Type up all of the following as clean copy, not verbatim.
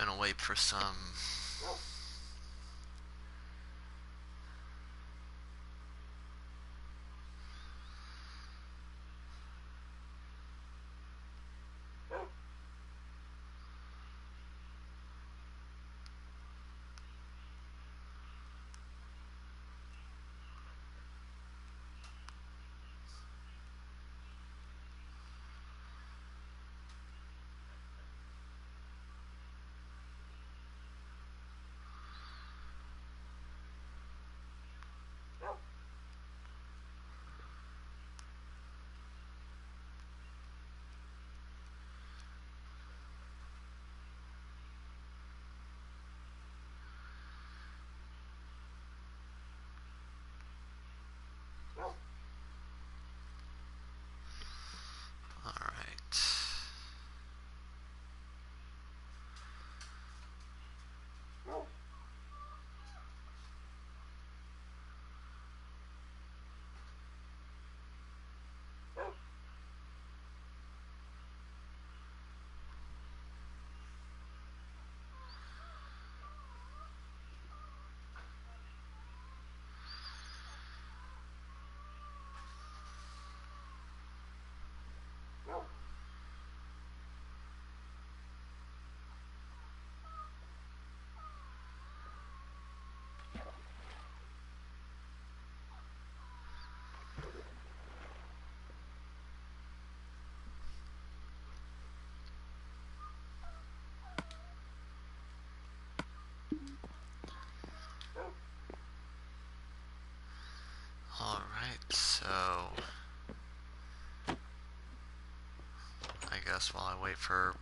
gonna wait for some... Alright. Alright, so... I guess while I wait for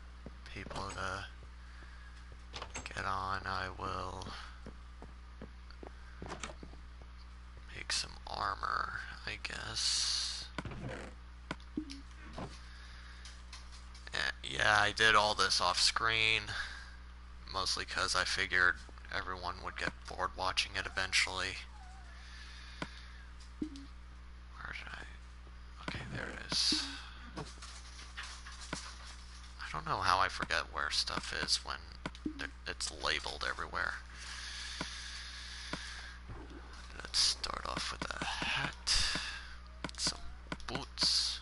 people to get on, I will make some armor, I guess. Yeah, I did all this off screen, mostly because I figured everyone would get bored watching it eventually. Where did I... Okay, there it is. I don't know how I forget where stuff is when it's labeled everywhere. Let's start off with a hat, some boots,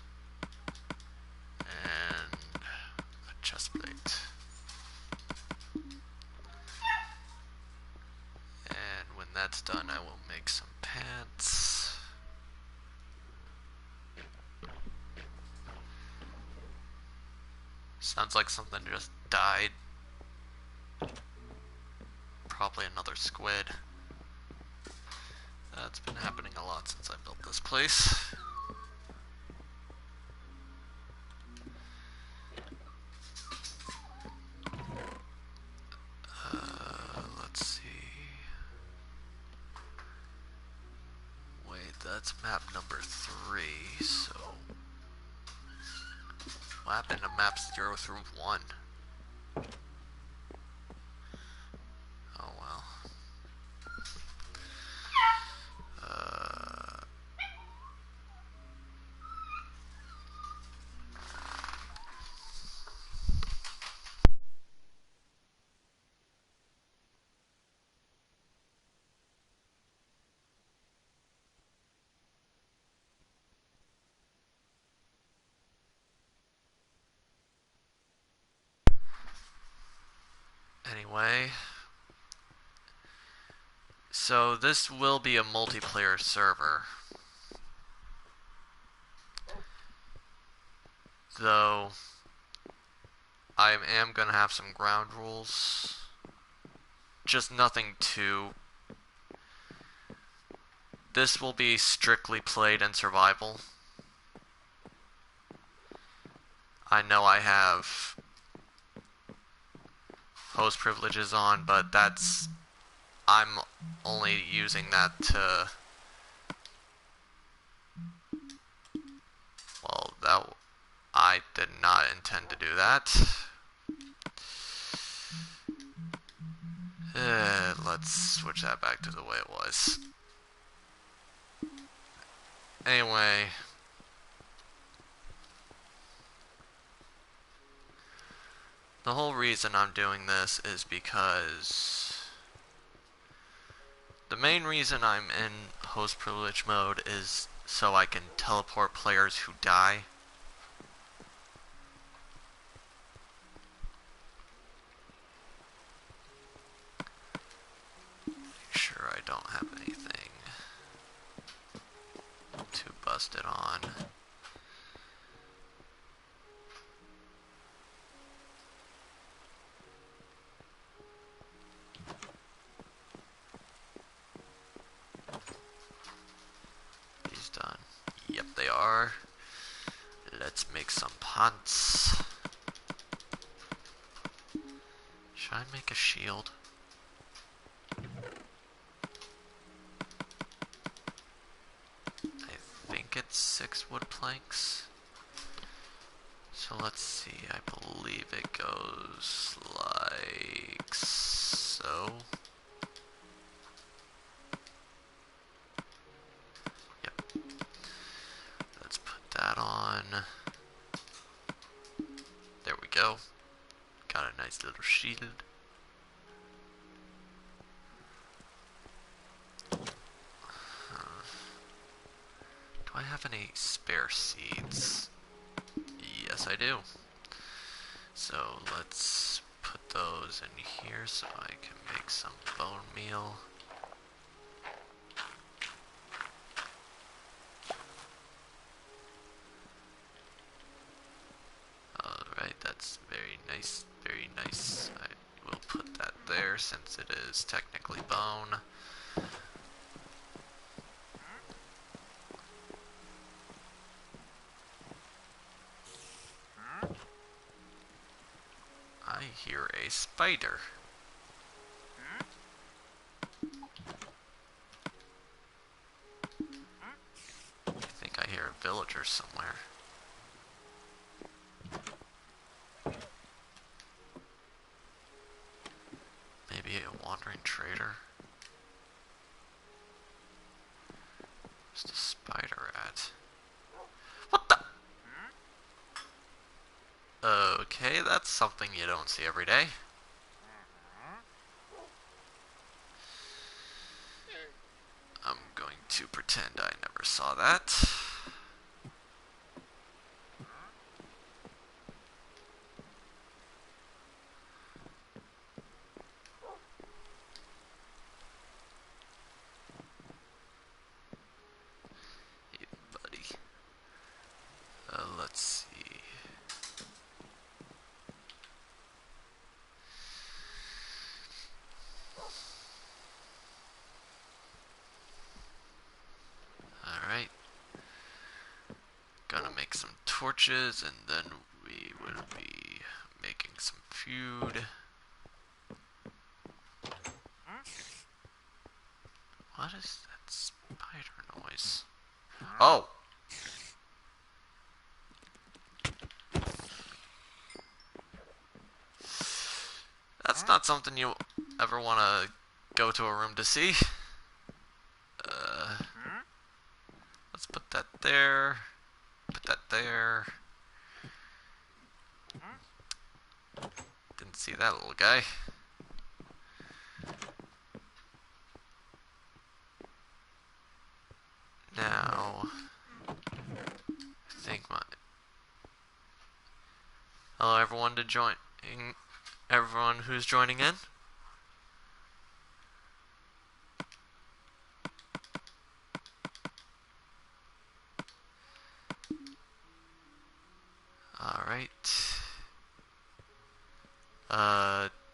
and a chest plate. And when that's done, I will make some pants. Sounds like something just died. Probably another squid. That's been happening a lot since I built this place. Let's see. Wait, that's map number 3, so... What happened to maps 0 through 1? Oh well. Anyway, so this will be a multiplayer server, though I am gonna have some ground rules, just nothing too. This will be strictly played in survival. I know I have host privileges on, but I'm only using that to, well, I did not intend to do that. Let's switch that back to the way it was. Anyway, The whole reason I'm doing this is because the main reason I'm in host privilege mode is so I can teleport players who die. Make sure I don't have anything too busted on. These done? Yep, they are. Let's make some pants. Should I make a shield? I think it's 6 wood planks. So let's see, I believe it goes like so. Yep. Let's put that on. There we go. Got a nice little shield. Do I have any spare seeds? Yes, I do. So let's put those in here so I can make some bone meal. Alright, that's very nice, very nice. I will put that there since it is technically bone. I hear a spider. I think I hear a villager somewhere. Maybe a wandering trader. Where's the spider at? What the? Okay, that's something you don't see every day. I'm going to pretend I never saw that. Hey, buddy. Let's see. Alright. Gonna make some torches and then we will be making some food. What is that spider noise? Oh! That's not something you ever want to go to a room to see. Let's put that there. Put that there. Didn't see that little guy. Now, I think my... Hello everyone everyone who's joining in. Alright.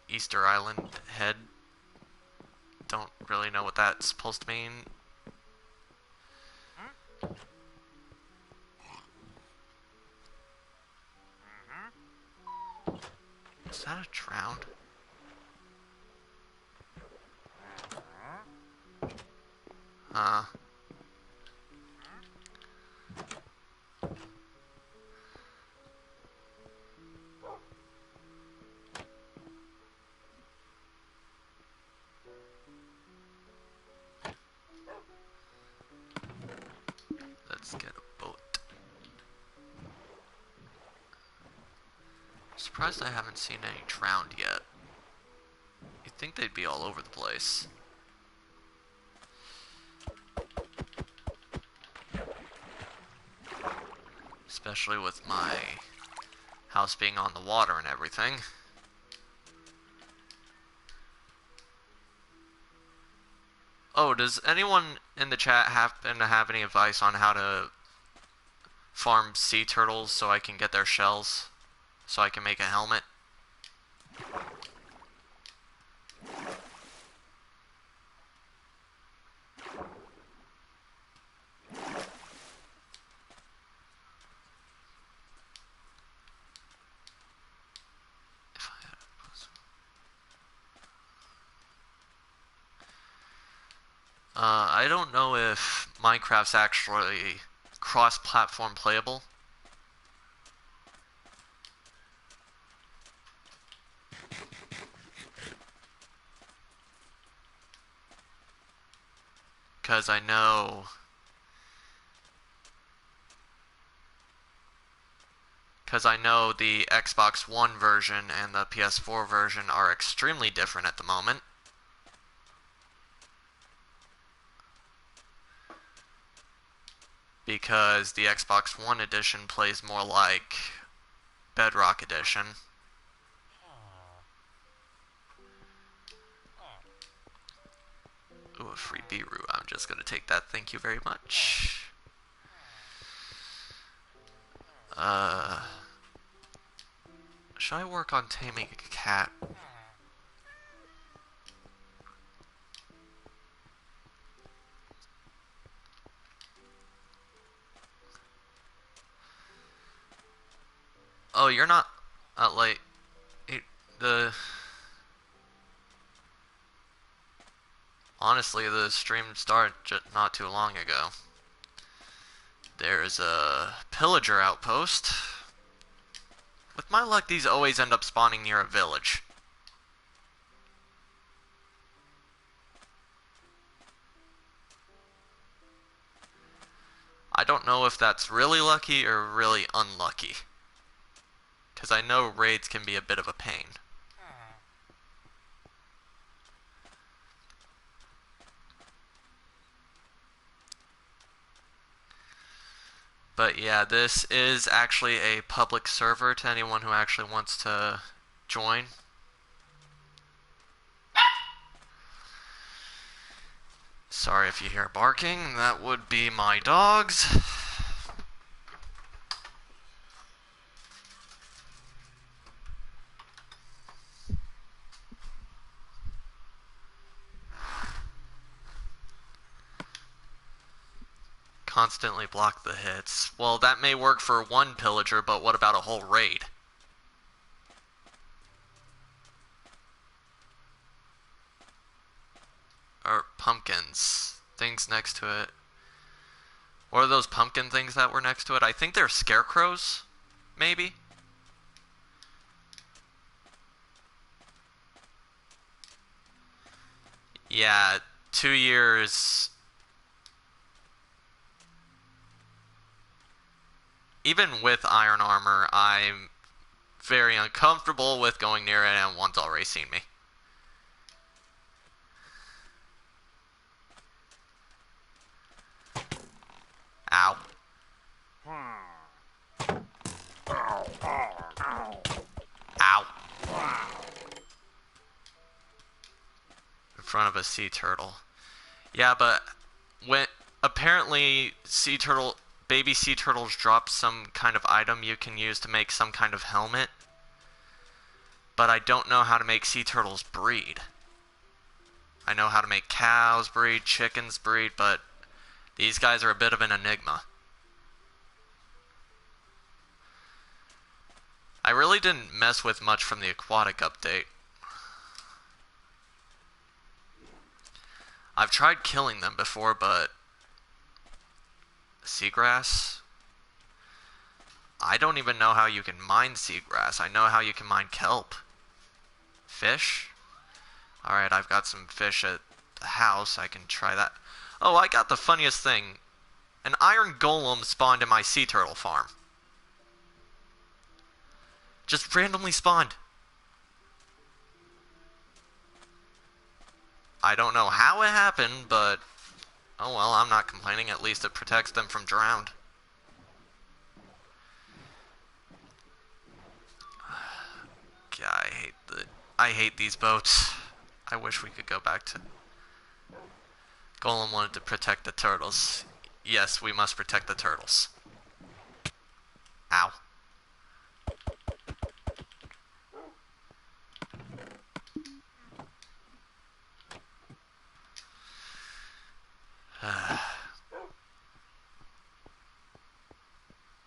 Easter Island head. Don't really know what that's supposed to mean. Is that a drowned? Huh. Let's get a boat. surprised I haven't seen any drowned yet. You'd think they'd be all over the place. Especially with my house being on the water and everything. Oh, does anyone in the chat happen to have any advice on how to farm sea turtles so I can get their shells? So I can make a helmet? I don't know if Minecraft's actually cross-platform playable. Because I know the Xbox One version and the PS4 version are extremely different at the moment. Because the Xbox One edition plays more like Bedrock Edition. Ooh, a free beetroot. I'm just gonna take that, thank you very much. Should I work on taming a cat? Oh, you're not late. Honestly, the stream started not too long ago. There's a pillager outpost. With my luck, these always end up spawning near a village. I don't know if that's really lucky or really unlucky. Because I know raids can be a bit of a pain. But yeah, this is actually a public server to anyone who actually wants to join. Sorry if you hear barking, that would be my dogs. Constantly block the hits. Well, that may work for one pillager, but what about a whole raid? Or pumpkins. Things next to it. What are those pumpkin things that were next to it? I think they're scarecrows, maybe? Yeah, 2 years. Even with iron armor, I'm very uncomfortable with going near it, and one's already seen me. Ow. Ow. In front of a sea turtle. Yeah, but when apparently baby sea turtles drop some kind of item you can use to make some kind of helmet. But I don't know how to make sea turtles breed. I know how to make cows breed, chickens breed, but these guys are a bit of an enigma. I really didn't mess with much from the aquatic update. I've tried killing them before, but seagrass? I don't even know how you can mine seagrass. I know how you can mine kelp. Fish? Alright, I've got some fish at the house. I can try that. Oh, I got the funniest thing. An iron golem spawned in my sea turtle farm. Just randomly spawned. I don't know how it happened, but oh well, I'm not complaining. At least it protects them from drowned. God, I hate these boats. I wish we could go back to... Golem wanted to protect the turtles. Yes, we must protect the turtles. Ow.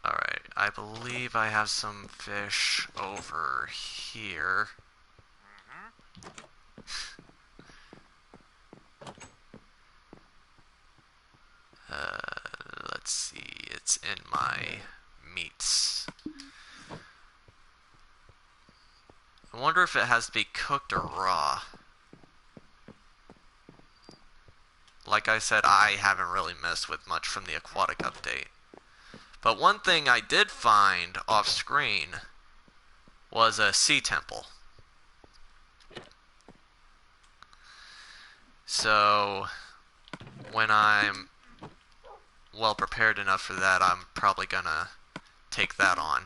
Alright, I believe I have some fish over here. Let's see, it's in my meats. I wonder if it has to be cooked or raw. Like I said, I haven't really messed with much from the aquatic update. But one thing I did find off screen was a sea temple. So when I'm well prepared enough for that, I'm probably gonna take that on.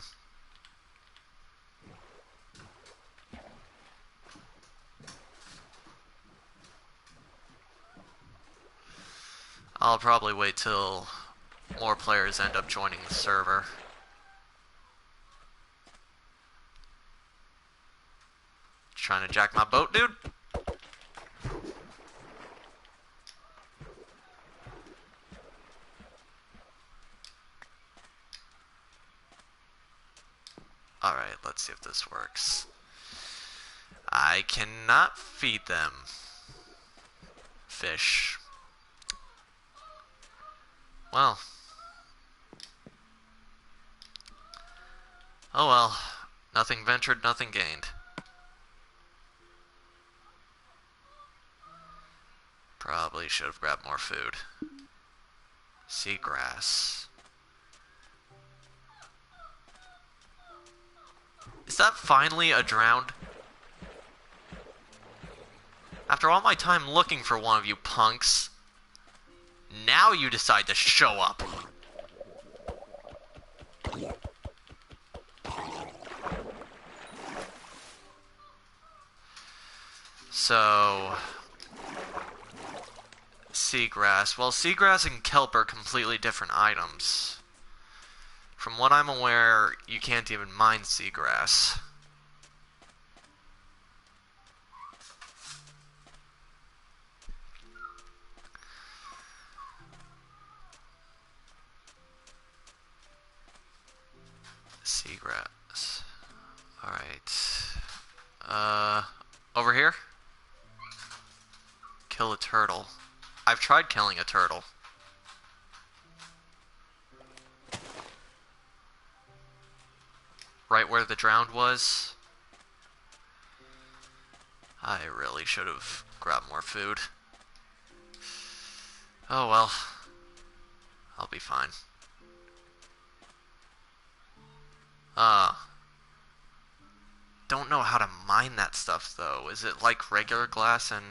I'll probably wait till more players end up joining the server. Trying to jack my boat, dude? Alright, let's see if this works. I cannot feed them fish. Well. Oh well. Nothing ventured, nothing gained. Probably should have grabbed more food. Seagrass. Is that finally a drowned? After all my time looking for one of you punks, now you decide to show up. So, seagrass. Well, seagrass and kelp are completely different items. From what I'm aware, you can't even mine seagrass. Seagrass. Alright. Over here? Kill a turtle. I've tried killing a turtle. Right where the drowned was. I really should have grabbed more food. Oh well. I'll be fine. Don't know how to mine that stuff though. Is it like regular glass and...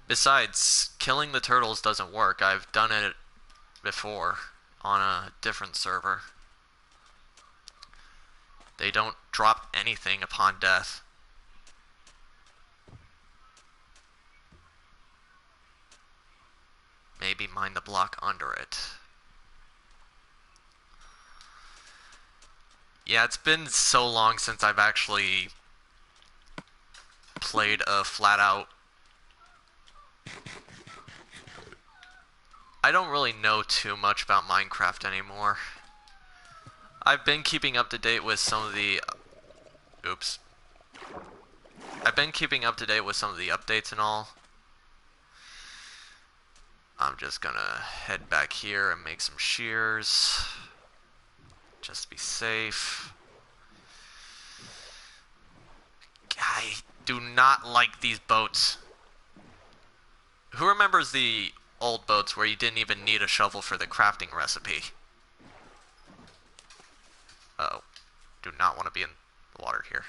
Besides, killing the turtles doesn't work. I've done it before on a different server. They don't drop anything upon death. Maybe mine the block under it. Yeah, it's been so long since I've actually played a flat-out... I don't really know too much about Minecraft anymore. I've been keeping up to date with some of the... Oops. I've been keeping up to date with some of the updates and all. I'm just gonna head back here and make some shears. Just to be safe. I do not like these boats. Who remembers the old boats where you didn't even need a shovel for the crafting recipe? here.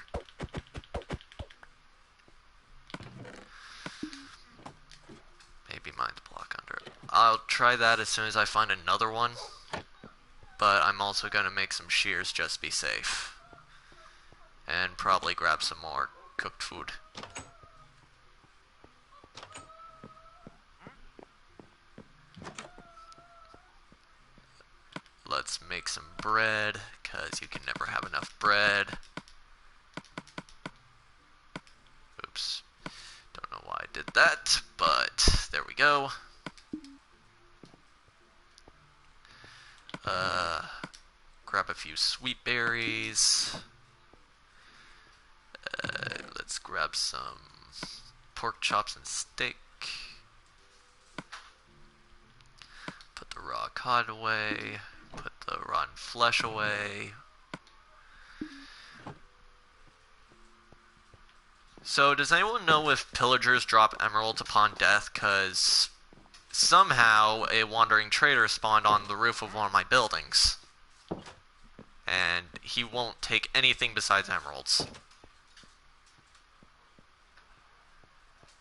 Maybe mine's block under it. I'll try that as soon as I find another one. But I'm also going to make some shears just to be safe. And probably grab some more cooked food. Let's make some bread, because you can never have enough bread. Oops. Don't know why I did that, but there we go. Grab a few sweet berries. Let's grab some pork chops and steak. Put the raw cod away. Put the rotten flesh away. So, does anyone know if pillagers drop emeralds upon death? Because somehow a wandering trader spawned on the roof of one of my buildings. And he won't take anything besides emeralds.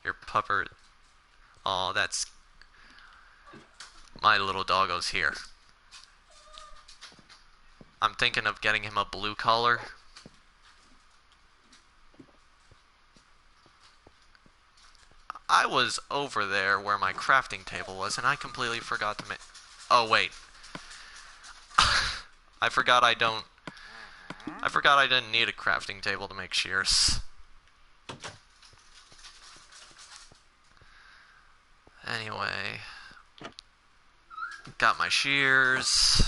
Your pupper... Oh, that's... My little doggo's here. I'm thinking of getting him a blue collar. I was over there where my crafting table was, and I completely forgot to make... Oh, wait. I forgot I didn't need a crafting table to make shears. Anyway. Got my shears.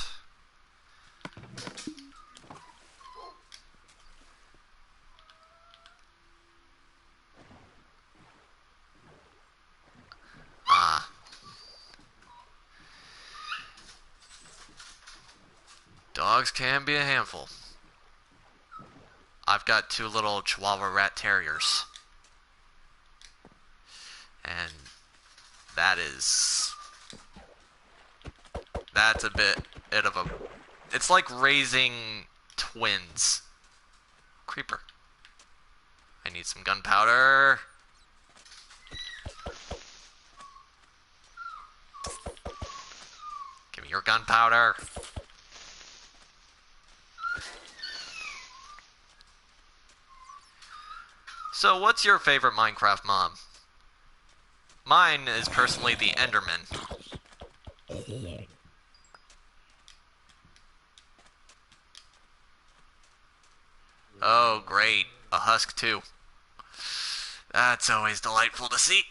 Dogs can be a handful. I've got 2 little Chihuahua rat terriers. And that's a bit of a... It's like raising twins. Creeper. I need some gunpowder. Give me your gunpowder. So, what's your favorite Minecraft mob? Mine is personally the Enderman. Oh, great. A husk, too. That's always delightful to see.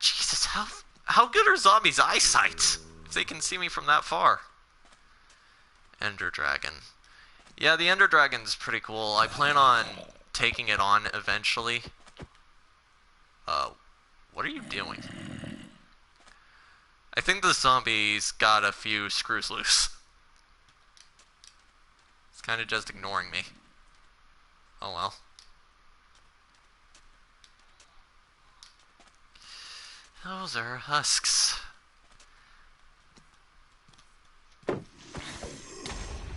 Jesus, how good are zombies' eyesight? If they can see me from that far. Ender Dragon. Yeah, the Ender Dragon's pretty cool. I plan on taking it on eventually. What are you doing? I think the zombie's got a few screws loose. It's kind of just ignoring me. Oh well. Those are husks.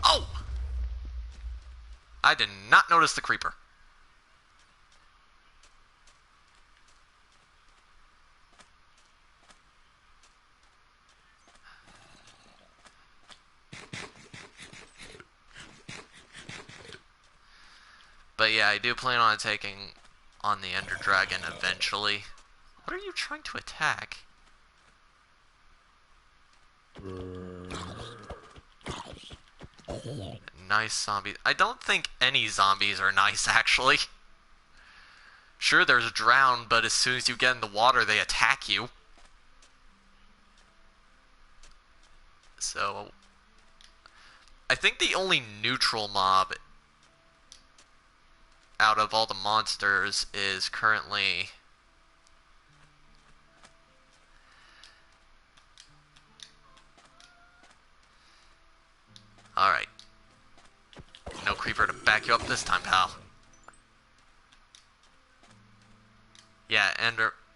Oh! I did not notice the creeper. But yeah, I do plan on taking on the Ender Dragon eventually. What are you trying to attack? Nice zombie. I don't think any zombies are nice, actually. Sure, there's drown, but as soon as you get in the water, they attack you. So, I think the only neutral mob out of all the monsters is currently... Alright. No creeper to back you up this time, pal. Yeah,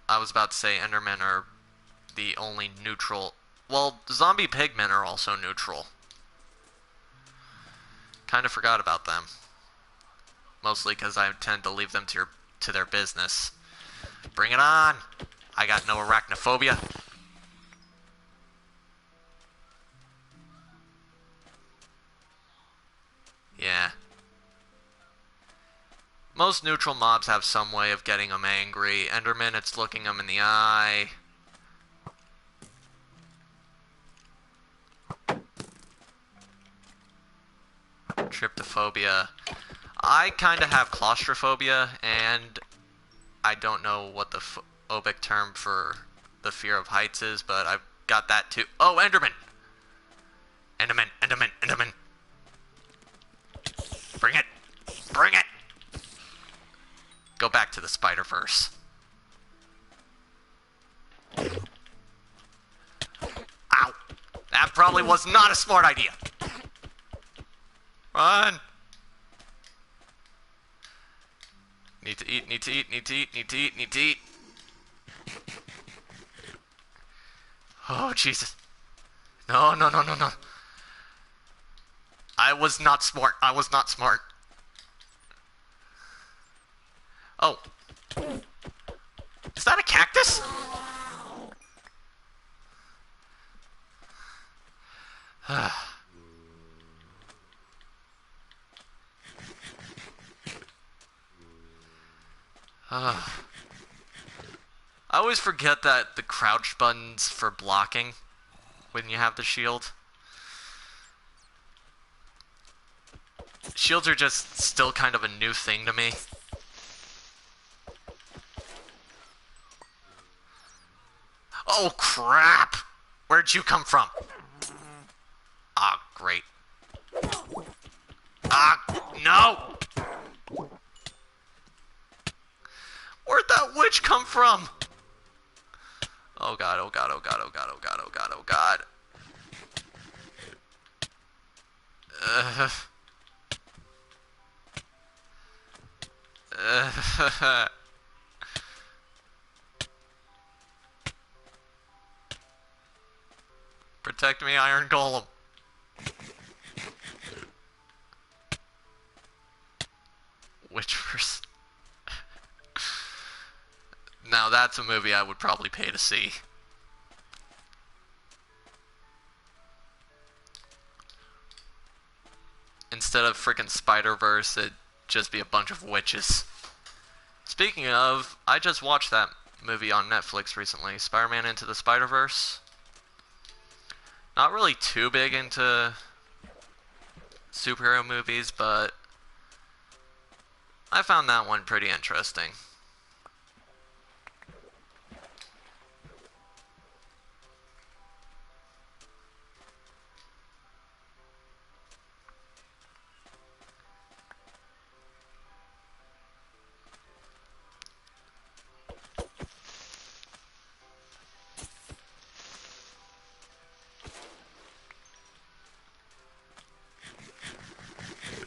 I was about to say Endermen are the only neutral... Well, zombie pigmen are also neutral. Kind of forgot about them. Mostly because I tend to leave them to their business. Bring it on! I got no arachnophobia. Yeah. Most neutral mobs have some way of getting them angry. Enderman, it's looking them in the eye. Tryptophobia. I kind of have claustrophobia, and I don't know what the phobic term for the fear of heights is, but I've got that too. Oh, Enderman! Enderman, Enderman, Enderman! Bring it! Bring it! Go back to the Spider-Verse. Ow! That probably was not a smart idea. Run! Need to eat, need to eat, need to eat, need to eat, need to eat. Oh, Jesus. No, no, no, no, no. I was not smart. I was not smart. Oh. Is that a cactus? I always forget that the crouch button's for blocking when you have the shield. Shields are just still kind of a new thing to me. Oh, crap! Where'd you come from? Ah, great. Ah, no! Where'd that witch come from? Oh god, oh god, oh god, oh god, oh god, oh god, oh god. Protect me, Iron Golem. Witchverse. Now that's a movie I would probably pay to see. Instead of frickin' Spider-Verse, it'd just be a bunch of witches. Speaking of, I just watched that movie on Netflix recently, Spider-Man Into the Spider-Verse. Not really too big into superhero movies, but I found that one pretty interesting.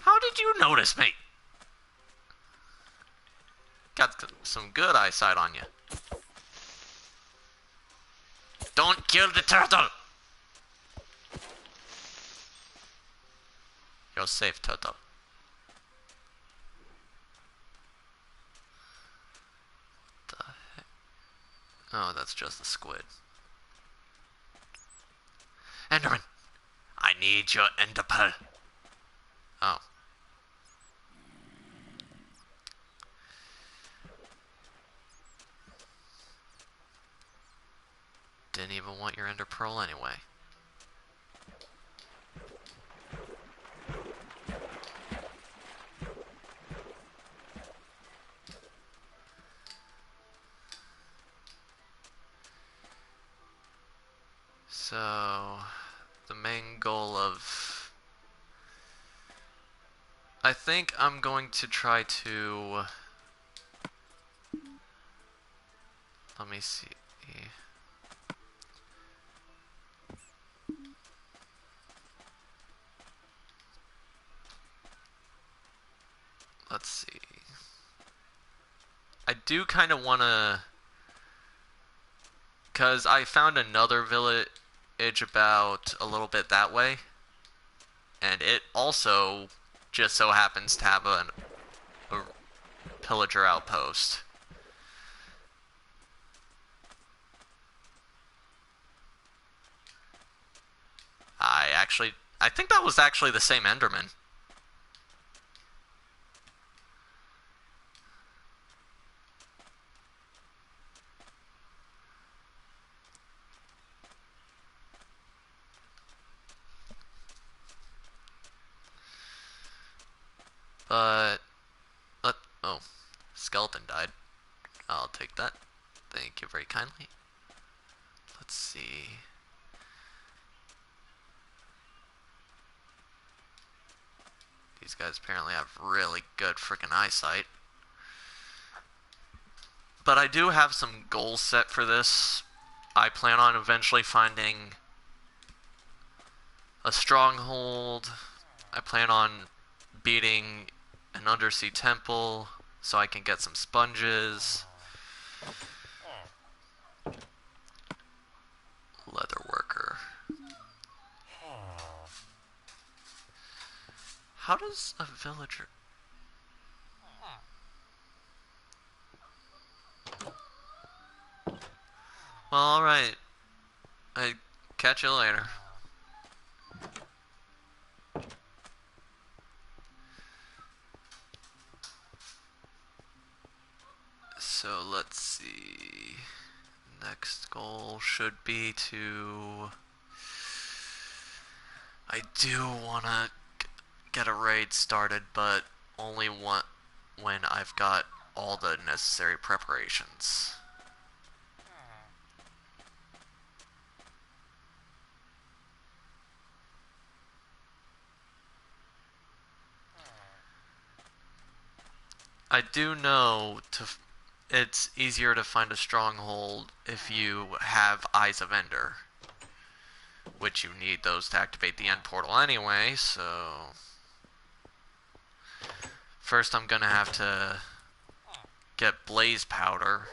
How did you notice me? Got some good eyesight on you. Don't kill the turtle! You're safe, turtle. What the heck? Oh, that's just the squid. Enderman! I need your ender pearl. Oh. Didn't even want your ender pearl anyway. So, the main goal of... I think I'm going to try to... Let me see... Let's see. I do kind of want to... Because I found another village about a little bit that way. And it also just so happens to have a pillager outpost. I think that was actually the same Enderman. But, oh, skeleton died. I'll take that. Thank you very kindly. Let's see. These guys apparently have really good freaking eyesight. But I do have some goals set for this. I plan on eventually finding a stronghold. I plan on beating an undersea temple so I can get some sponges. Leather worker. How does a villager... Well, alright. I catch you later. So let's see. Next goal should be to... I do want to get a raid started, but only when I've got all the necessary preparations. I do know it's easier to find a stronghold if you have Eyes of Ender, which you need those to activate the end portal anyway, so... First I'm gonna have to get blaze powder,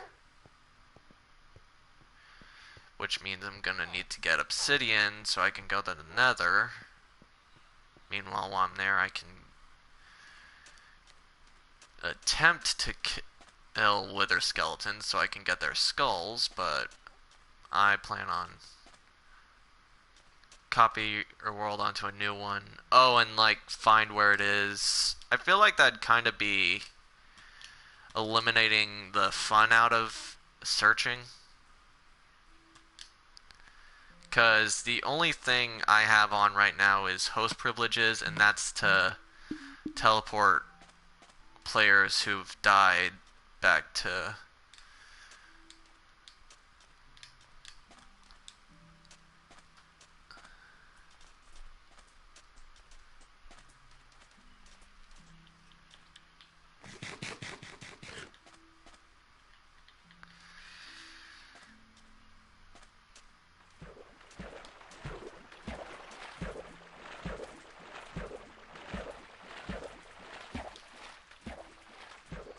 which means I'm gonna need to get obsidian so I can go to the nether. Meanwhile, while I'm there, I can attempt to kill wither skeletons so I can get their skulls, but I plan on copy your world onto a new one. Oh, and like find where it is. I feel like that'd kind of be eliminating the fun out of searching, because the only thing I have on right now is host privileges, and that's to teleport players who've died back to...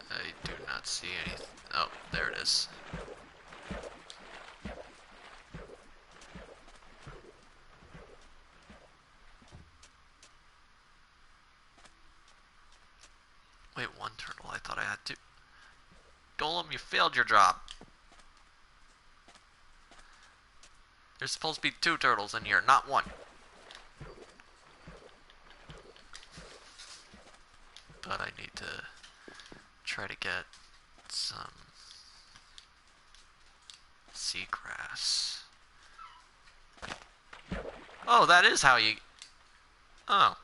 I do not see anything. Oh, there it is. Wait, one turtle. I thought I had two. Golem, you failed your job. There's supposed to be 2 turtles in here, not 1. But I need to try to get some seagrass. Oh, that is how you... Oh.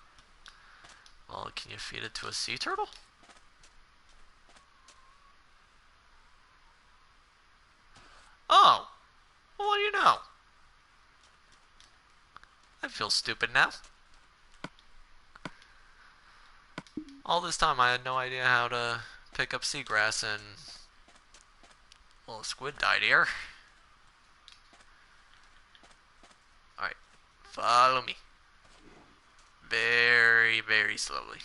Well, can you feed it to a sea turtle? Oh. Well, what do you know? I feel stupid now. All this time I had no idea how to pick up seagrass, and... well, a squid died here. Alright. Follow me. Very, very slowly.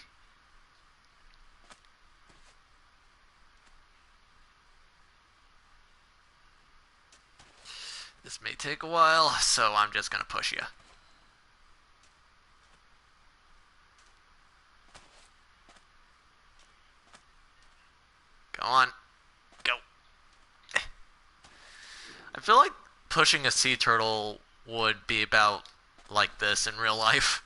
This may take a while, so I'm just gonna push you. pushing a sea turtle would be about like this in real life.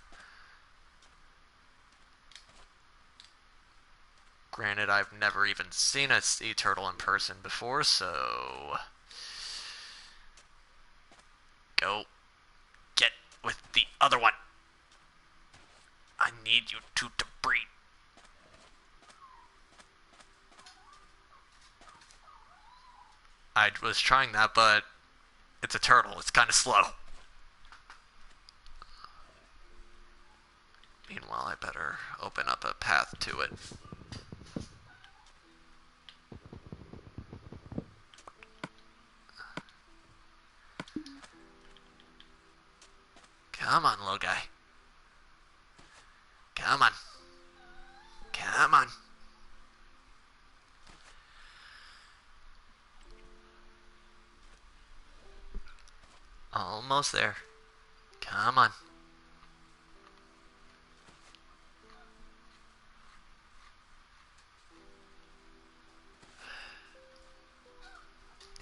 Granted, I've never even seen a sea turtle in person before, so... Go. Get with the other one. I need you two to breed. I was trying that, but it's a turtle. It's kind of slow. Meanwhile, I better open up a path to it. Come on, little guy. Come on. Come on. Almost there. Come on.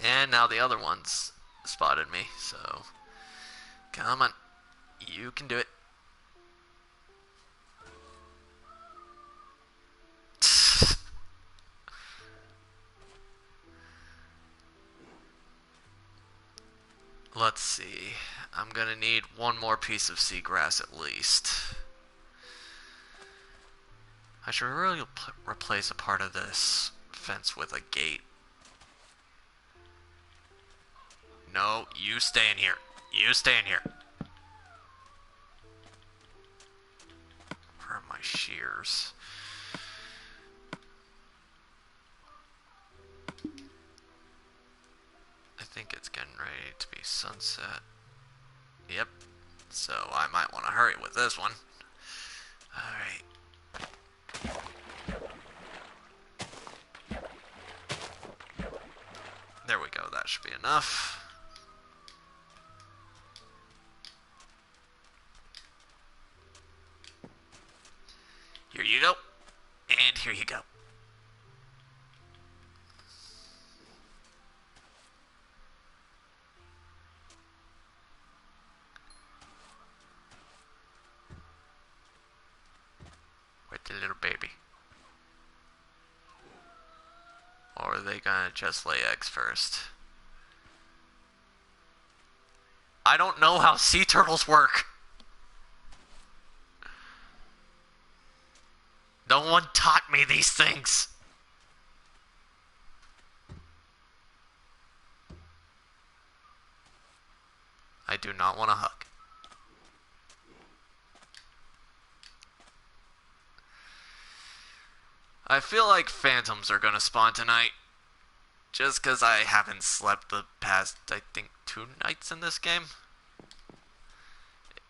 And now the other one's spotted me, so... Come on. You can do it. Let's see. I'm gonna need one more piece of seagrass at least. I should really replace a part of this fence with a gate. No, you stay in here. You stay in here. Where are my shears? I think it's getting ready to be sunset. Yep. So I might want to hurry with this one. Alright. There we go. That should be enough. Here you go. And here you go. Where's the little baby? Or are they gonna just lay eggs first? I don't know how sea turtles work. No one taught me these things. I do not want a hug. I feel like phantoms are gonna spawn tonight. Just because I haven't slept the past, I think, 2 nights in this game.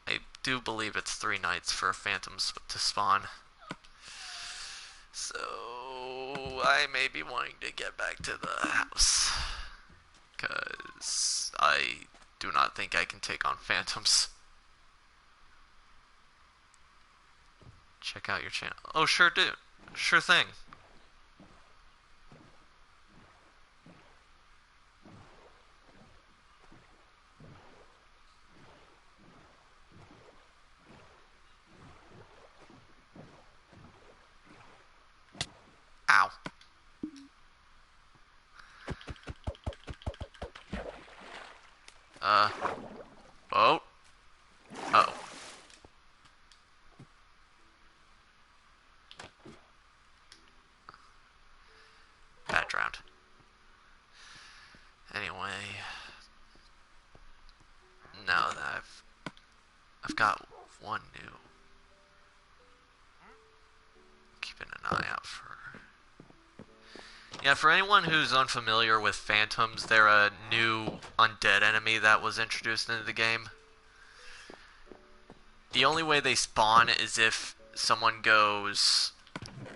I do believe it's 3 nights for phantoms to spawn. So I may be wanting to get back to the house. Because I do not think I can take on phantoms. Check out your channel. Oh, sure do. Sure thing. Ow. Oh. Uh-oh. Bad drowned. Anyway. Now that I've got one new. Keeping an eye out for... Yeah, for anyone who's unfamiliar with phantoms, they're a new undead enemy that was introduced into the game. The only way they spawn is if someone goes,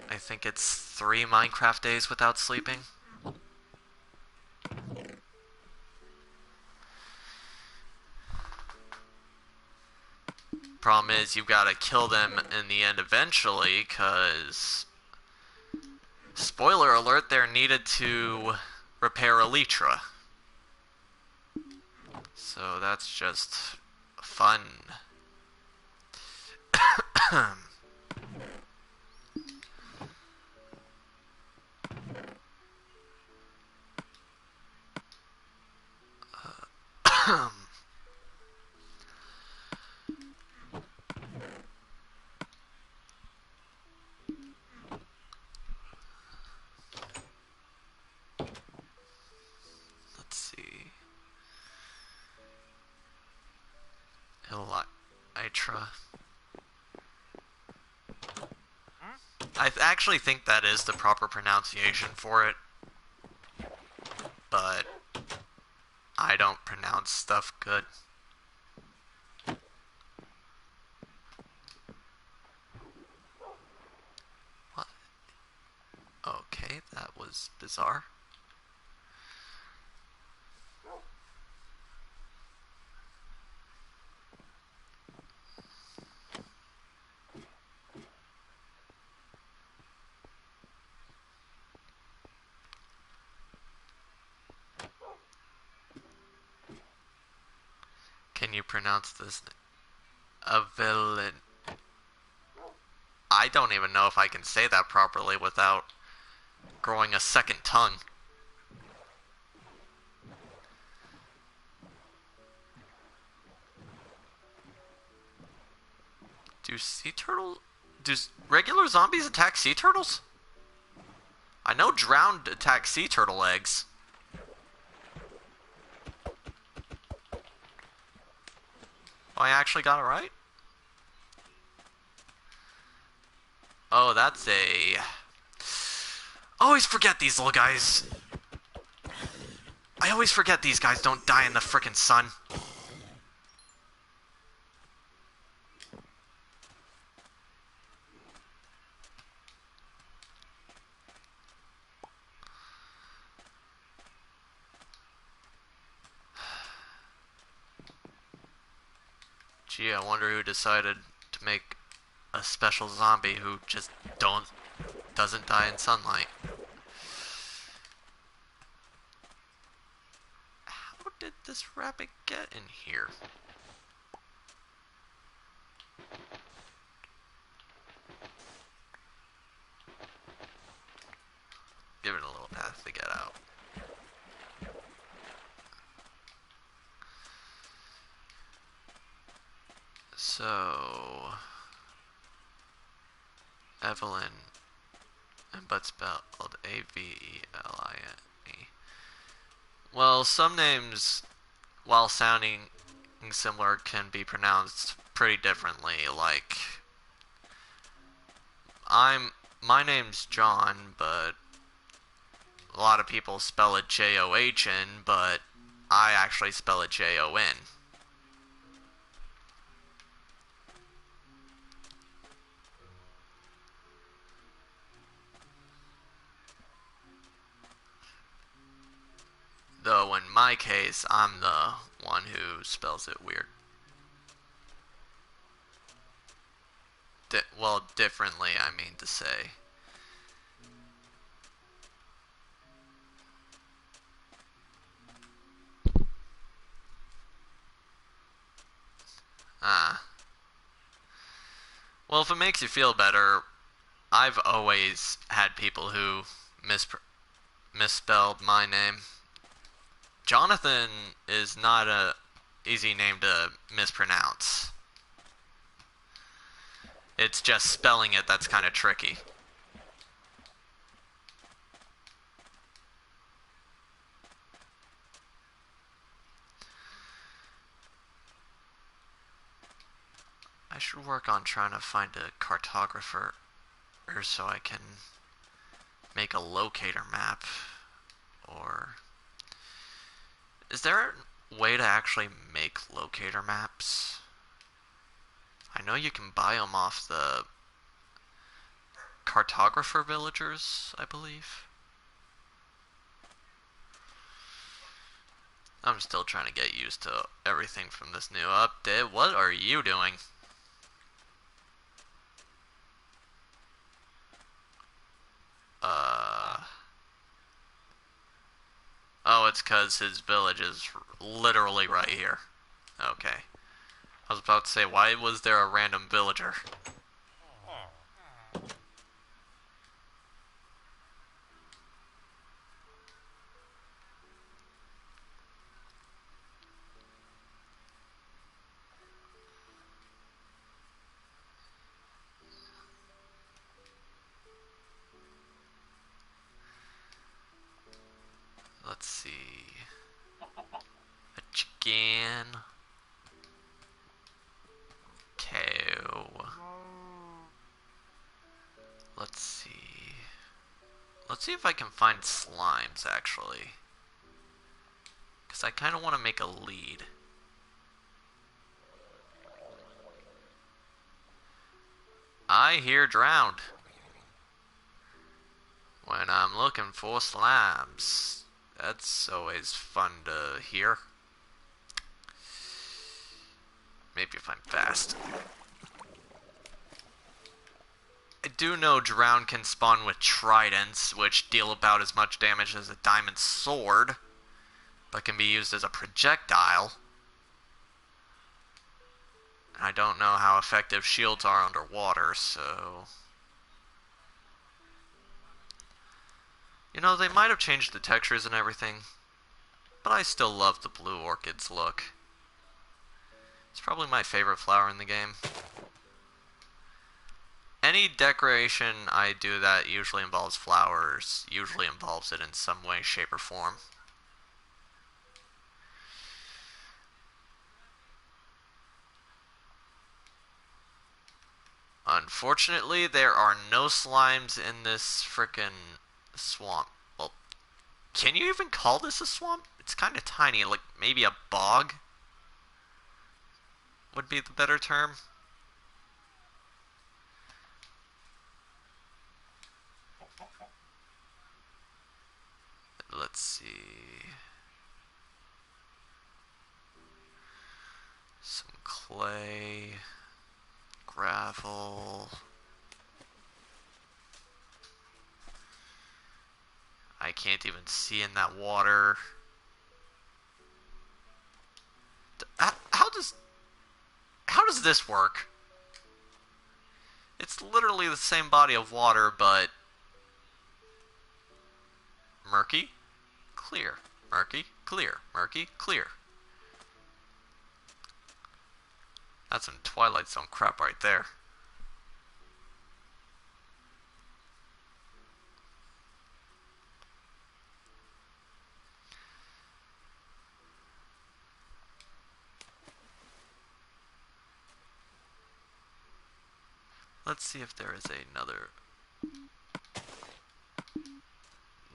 I think it's 3 Minecraft days without sleeping. Problem is, you've got to kill them in the end eventually, because... Spoiler alert, they're needed to repair Elytra. So that's just fun. Let's see. Elytra. I actually think that is the proper pronunciation for it, but I don't pronounce stuff good. What? Okay, that was bizarre. Can you pronounce this? A villain. I don't even know if I can say that properly without growing a second tongue. Do sea turtles... Do regular zombies attack sea turtles? I know drowned attack sea turtle eggs. Oh, I actually got it right? Oh, that's a... I always forget these little guys. I always forget these guys don't die in the frickin' sun. Gee, I wonder who decided to make a special zombie who just doesn't die in sunlight. How did this rabbit get in here? Give it a little path to get out. So... Evelyn, but spelled A-V-E-L-I-N-E. Well, some names, while sounding similar, can be pronounced pretty differently. Like, my name's John, but a lot of people spell it J-O-H-N, but I actually spell it J-O-N. Though in my case, I'm the one who spells it weird. Well, differently, I mean to say. Ah. Well, if it makes you feel better, I've always had people who misspelled my name. Jonathan is not a easy name to mispronounce. It's just spelling it that's kind of tricky. I should work on trying to find a cartographer so I can make a locator map. Or is there a way to actually make locator maps? I know you can buy them off the cartographer villagers, I believe. I'm still trying to get used to everything from this new update. What are you doing? Oh, it's because his village is literally right here. Okay. I was about to say, why was there a random villager? Let's see. A chicken. Cow. Let's see. Let's see if I can find slimes, actually. Because I kind of want to make a lead. I hear drowned. When I'm looking for slimes. That's always fun to hear. Maybe if I'm fast. I do know drown can spawn with tridents, which deal about as much damage as a diamond sword, but can be used as a projectile. I don't know how effective shields are underwater, so... You know, they might have changed the textures and everything, but I still love the blue orchid's look. It's probably my favorite flower in the game. Any decoration I do that usually involves flowers, usually involves it in some way, shape, or form. Unfortunately, there are no slimes in this frickin' swamp. Well, can you even call this a swamp? It's kind of tiny, like maybe a bog would be the better term. Let's see. Some clay, gravel. I can't even see in that water. How does this work? It's literally the same body of water, but murky, clear, murky, clear, murky, clear. That's some Twilight Zone crap right there. Let's see if there is another...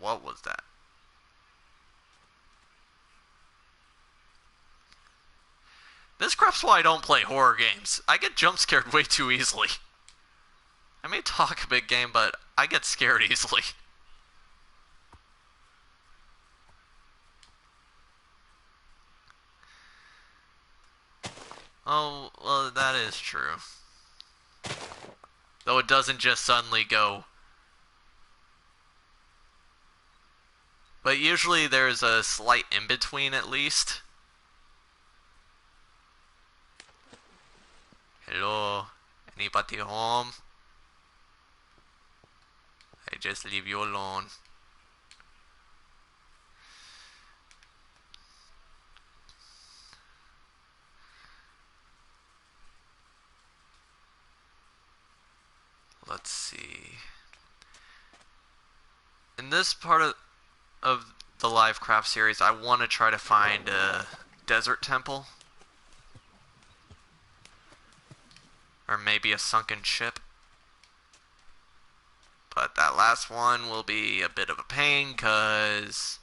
What was that? This crap's why I don't play horror games. I get jump scared way too easily. I may talk a big game, but I get scared easily. Oh, well, that is true. Though it doesn't just suddenly go. But usually there's a slight in-between at least. Hello? Anybody home? I just leave you alone. Let's see. In this part of the LiveCraft series, I want to try to find a desert temple. Or maybe a sunken ship. But that last one will be a bit of a pain, because...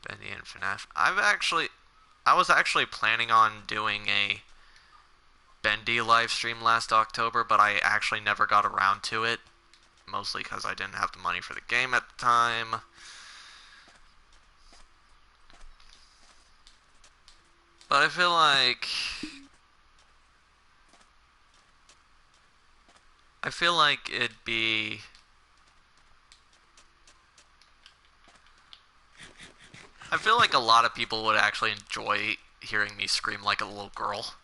Bendy and FNAF. I was actually planning on doing a Bendy live stream last October, but I actually never got around to it. Mostly because I didn't have the money for the game at the time. But I feel like... it'd be... I feel like a lot of people would actually enjoy hearing me scream like a little girl.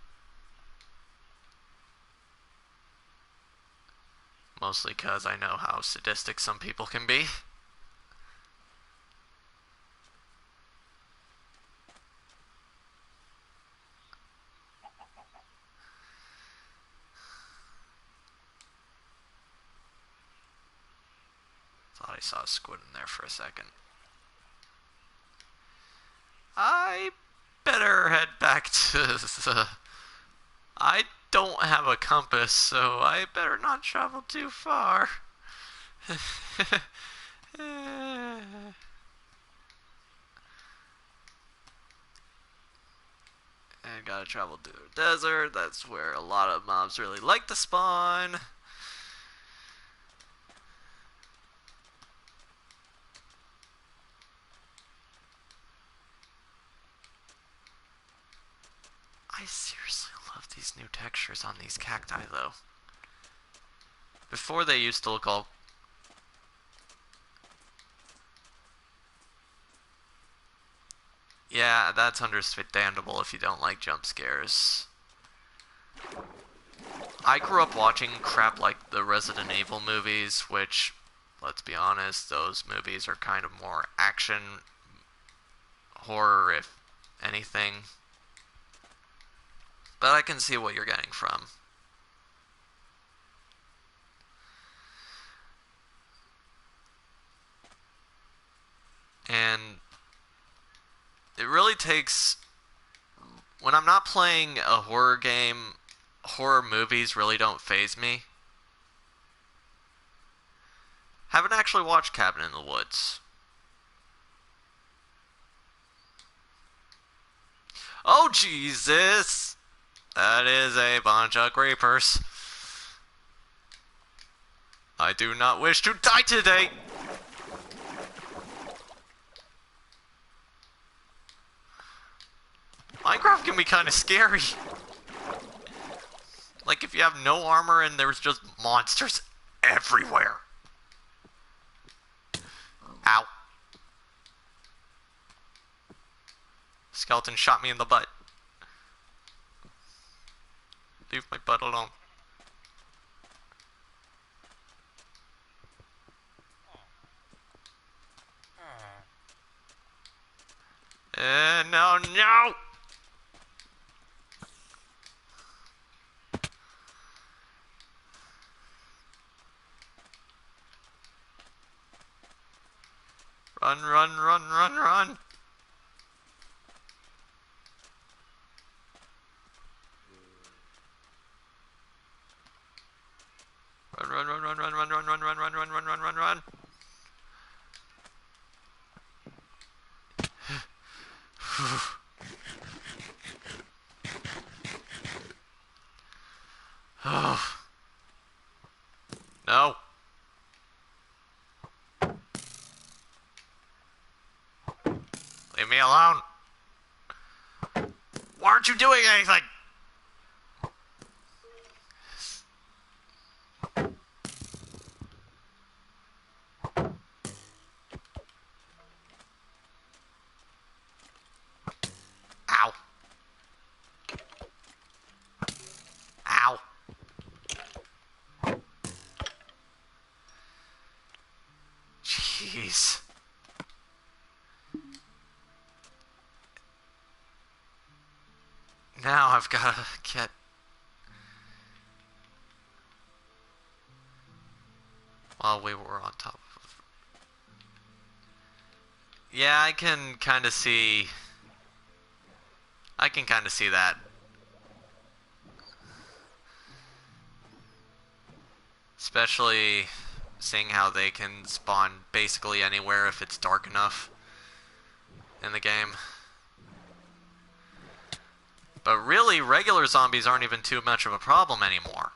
Mostly because I know how sadistic some people can be. Thought I saw a squid in there for a second. I better head back to the... I don't have a compass, so I better not travel too far. I gotta travel through the desert. That's where a lot of mobs really like to spawn. I seriously love these new textures on these cacti, though. Before they used to look all... Yeah, that's understandable if you don't like jump scares. I grew up watching crap like the Resident Evil movies, which, let's be honest, those movies are kind of more action horror, if anything. But I can see what you're getting from. And it really takes... When I'm not playing a horror game, horror movies really don't faze me. Haven't actually watched Cabin in the Woods. Oh, Jesus! That is a bunch of creepers. I do not wish to die today! Minecraft can be kind of scary. Like if you have no armor and there's just monsters everywhere. Ow. Skeleton shot me in the butt. Leave my butt alone. No, no! Run, run, run, run, run! Run, run, run, run, run, run, run, run, run, run, run, run, run, run, run. Oh. No. Leave me alone. Why aren't you doing anything? Ow. Ow. Jeez. Now I've gotta get... While we were on top of... Yeah, I can kind of see... I can kind of see that. Especially seeing how they can spawn basically anywhere if it's dark enough in the game. But really, regular zombies aren't even too much of a problem anymore.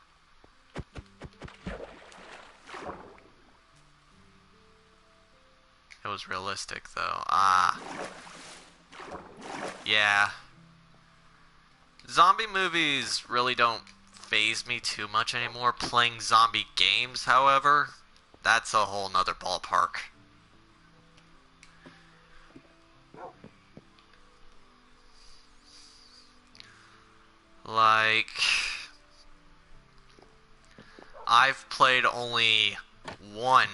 It was realistic, though. Ah. Yeah. Zombie movies really don't faze me too much anymore. Playing zombie games, however, that's a whole nother ballpark. Like, I've played only one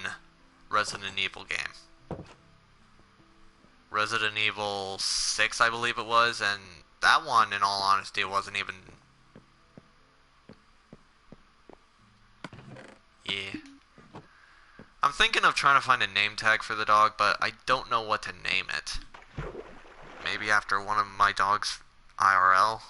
Resident Evil game. Resident Evil 6, I believe it was, and that one, in all honesty, wasn't even... Yeah. I'm thinking of trying to find a name tag for the dog, but I don't know what to name it. Maybe after one of my dogs IRL?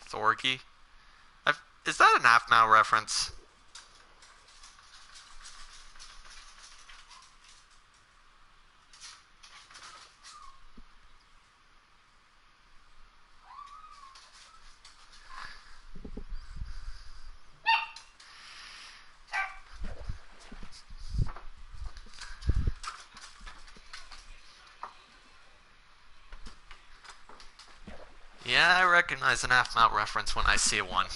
Thorgy? Is that an AFMAO reference? Yeah, I recognize an AFMAO reference when I see one.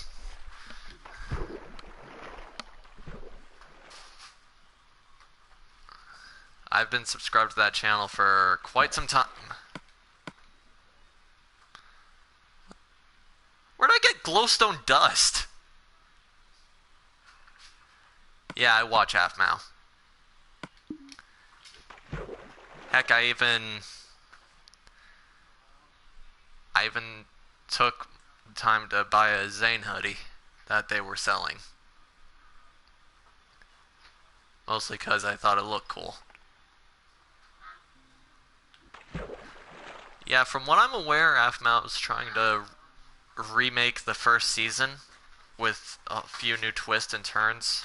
I've been subscribed to that channel for quite some time. Where'd I get glowstone dust? Yeah, I watch AFMAO. Heck, I even took time to buy a Zane hoodie that they were selling. Mostly because I thought it looked cool. Yeah, from what I'm aware, AFMAO is trying to remake the first season with a few new twists and turns.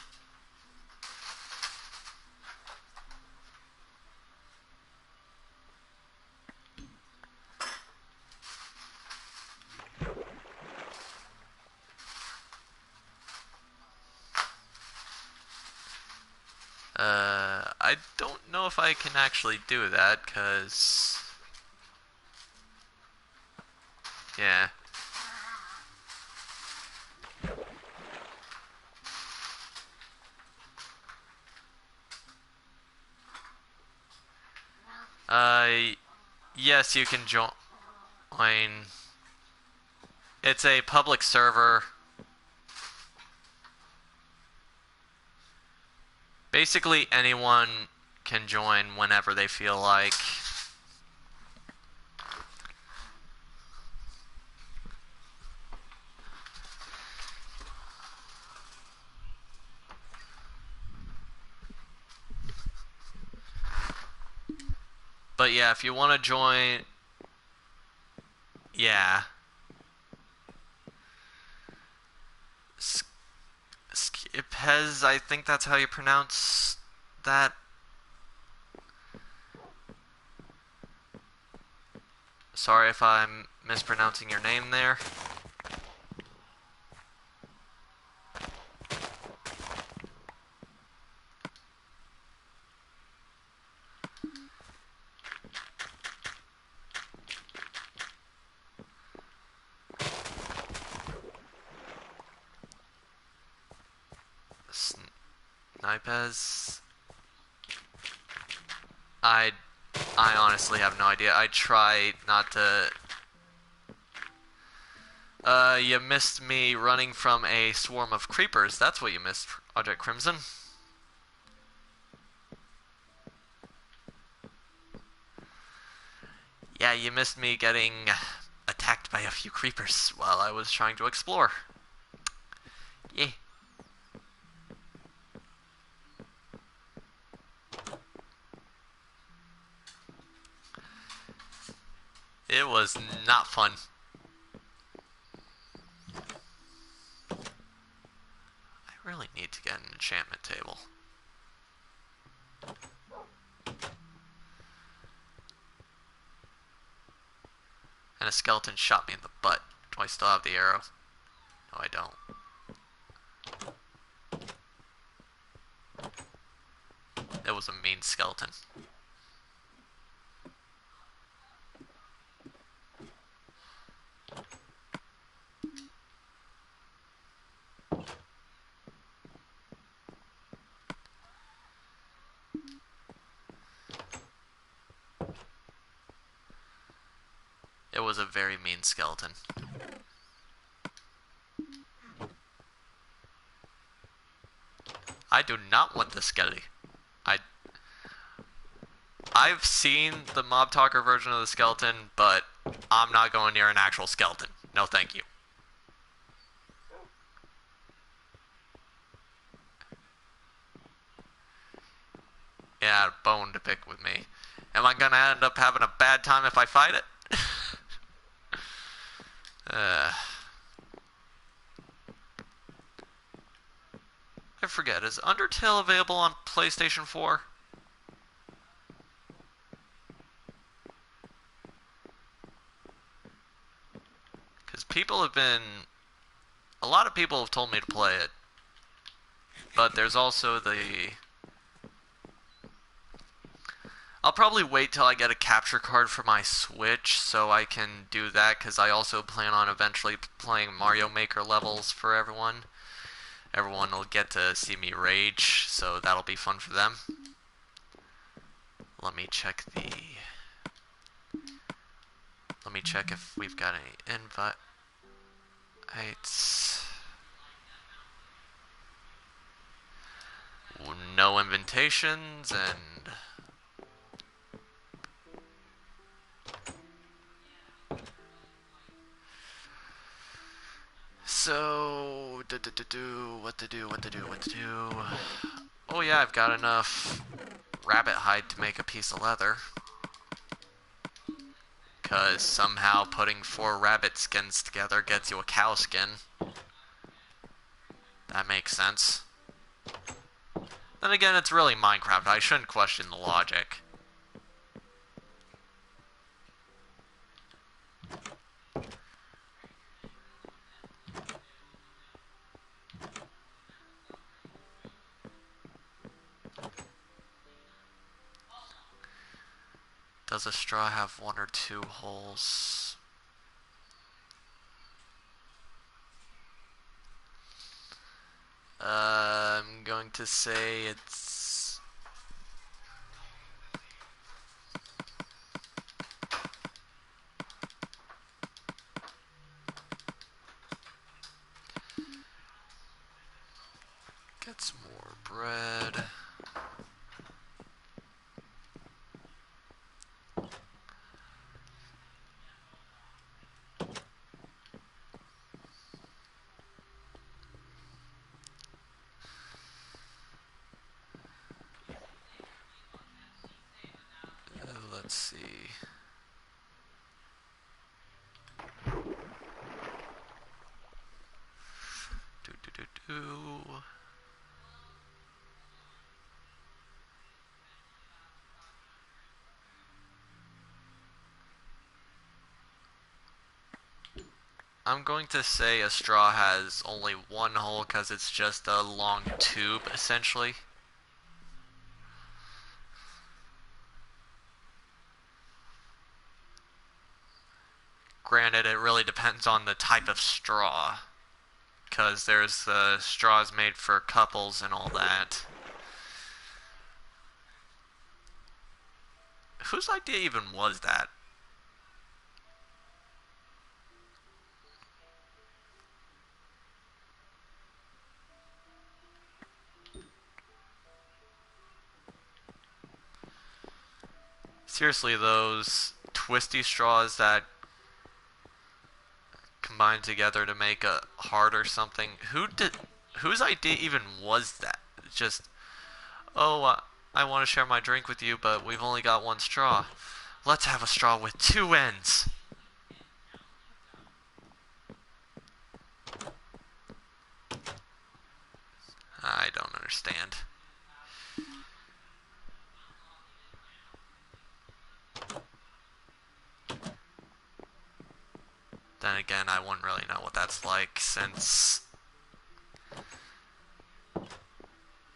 I don't know if I can actually do that, because... Yeah. Yes, you can join. It's a public server. Basically, anyone can join whenever they feel like. But yeah, if you want to join... Yeah. Skiphez, I think that's how you pronounce that. Sorry if I'm mispronouncing your name there. Snipez. I honestly have no idea. I try not to... you missed me running from a swarm of creepers. That's what you missed, Project Crimson. Yeah, you missed me getting attacked by a few creepers while I was trying to explore. Yeah. It was not fun. I really need to get an enchantment table. And a skeleton shot me in the butt. Do I still have the arrow? No, I don't. That was a mean skeleton. It was a very mean skeleton. I do not want this skeleton. I've seen the Mob Talker version of the skeleton, but I'm not going near an actual skeleton. No, thank you. Yeah, bone to pick with me. Am I gonna end up having a bad time if I fight it? I forget, is Undertale available on PlayStation 4? Because a lot of people have told me to play it. But there's also I'll probably wait till I get a capture card for my Switch so I can do that, because I also plan on eventually playing Mario Maker levels for everyone. Everyone will get to see me rage, so that'll be fun for them. Let me check if we've got any invites. No invitations, and so what to do. Oh yeah, I've got enough rabbit hide to make a piece of leather. Because somehow putting 4 rabbit skins together gets you a cow skin. That makes sense. Then again, it's really Minecraft. I shouldn't question the logic. Does a straw have 1 or 2 holes? I'm going to say it's... Get some more bread. Let's see. I'm going to say a straw has only 1 hole because it's just a long tube, essentially. Granted, it really depends on the type of straw, because there's straws made for couples and all that. Whose idea even was that? Seriously, those twisty straws that combine together to make a heart or something. Whose idea even was that? Just, oh, I want to share my drink with you, but we've only got 1 straw. Let's have a straw with 2 ends. I don't understand. again, I wouldn't really know what that's like, since...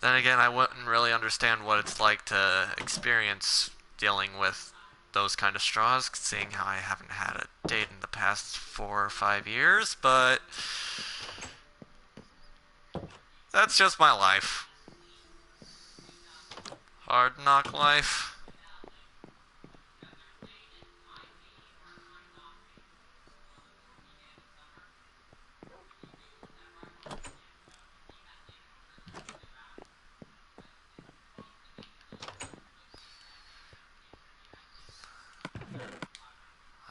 Then again, I wouldn't really understand what it's like to experience dealing with those kind of straws, seeing how I haven't had a date in the past 4 or 5 years, but... That's just my life. Hard knock life.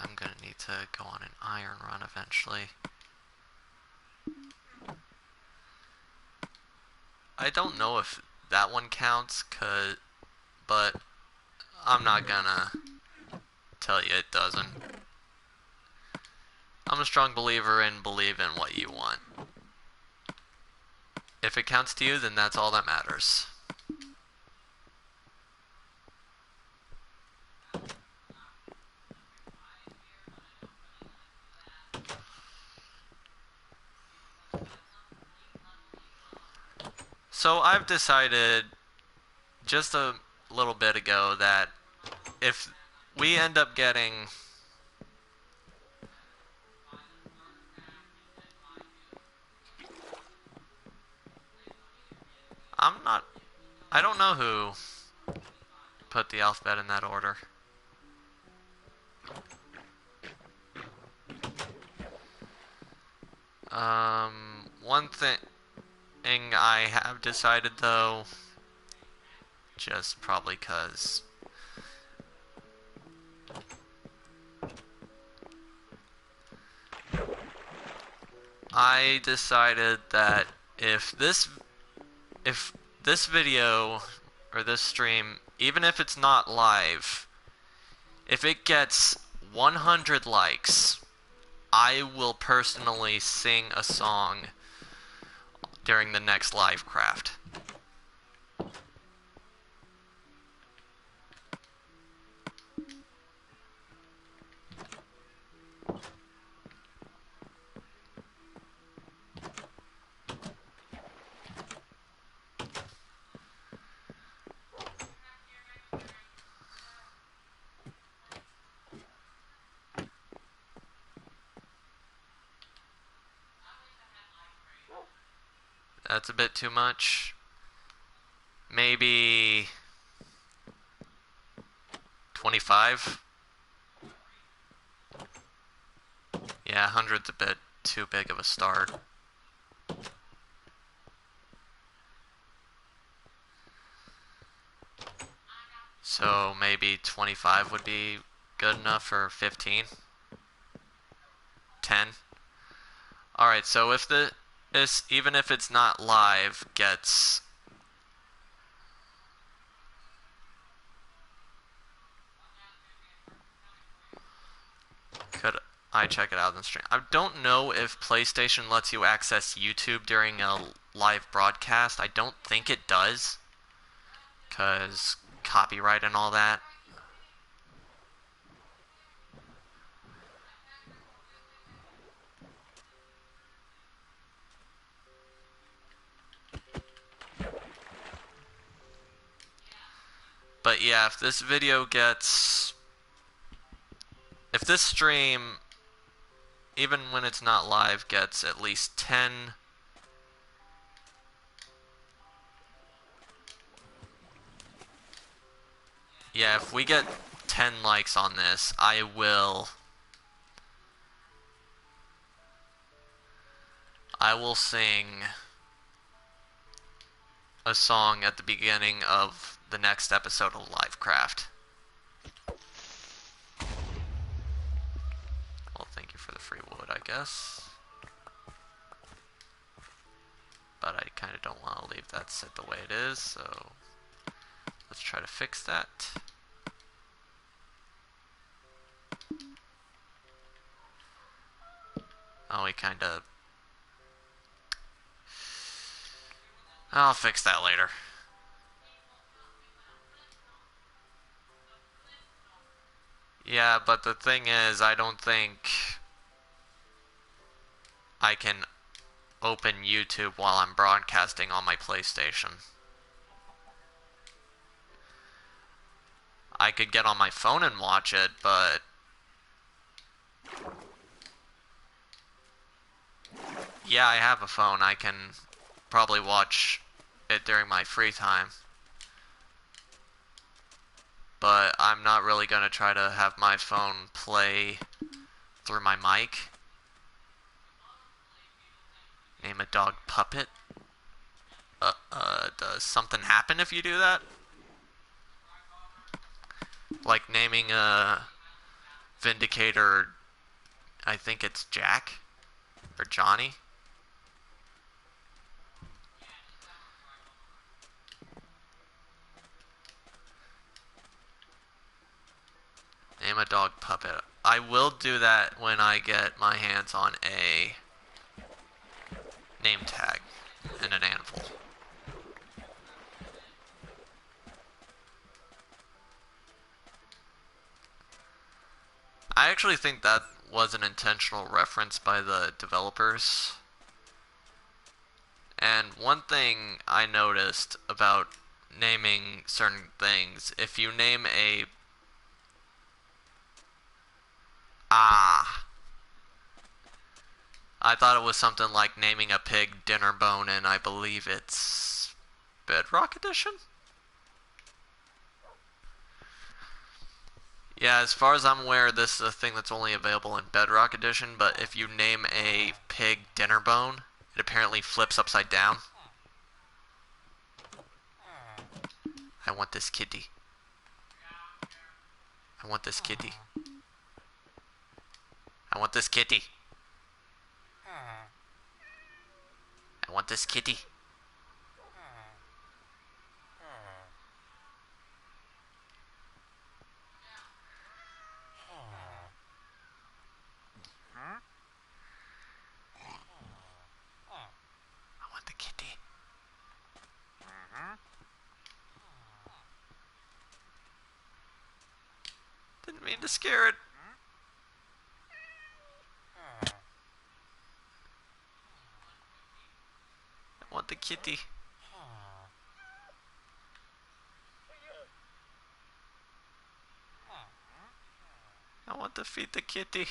I'm gonna need to go on an iron run eventually. I don't know if that one counts, but I'm not gonna tell you it doesn't. I'm a strong believer in believe in what you want. If it counts to you, then that's all that matters. So I've decided just a little bit ago that if we end up getting... I don't know who put the alphabet in that order. One thing I have decided though, just probably cause I decided that if this video or this stream, even if it's not live, if it gets 100 likes, I will personally sing a song during the next LiveCraft. That's a bit too much. Maybe 25? Yeah, 100's a bit too big of a start. So maybe 25 would be good enough for 15? 10? Alright, so if even if it's not live, gets... Could I check it out on the stream? I don't know if PlayStation lets you access YouTube during a live broadcast. I don't think it does, because copyright and all that. But yeah, if this video gets... If this stream, even when it's not live, gets at least 10... Yeah, if we get 10 likes on this, I will sing a song at the beginning of the next episode of LiveCraft. Well, thank you for the free wood, I guess. But I kind of don't want to leave that set the way it is, so let's try to fix that. Oh, we kind of... I'll fix that later. Yeah, but the thing is, I don't think... I can open YouTube while I'm broadcasting on my PlayStation. I could get on my phone and watch it, but yeah, I have a phone. I can probably watch it during my free time. But I'm not really going to try to have my phone play through my mic. Name a dog Puppet. Does something happen if you do that? Like naming a Vindicator, I think it's Jack or Johnny. Name a dog Puppet. I will do that when I get my hands on a name tag and an anvil. I actually think that was an intentional reference by the developers. And one thing I noticed about naming certain things, if you name a... I thought it was something like naming a pig Dinner Bone, and I believe it's Bedrock Edition? Yeah, as far as I'm aware, this is a thing that's only available in Bedrock Edition, but if you name a pig Dinner Bone, it apparently flips upside down. I want this kitty. I want this kitty. I want this kitty. I want this kitty. I want the kitty. Didn't mean to scare it. I want the kitty. I want to feed the kitty.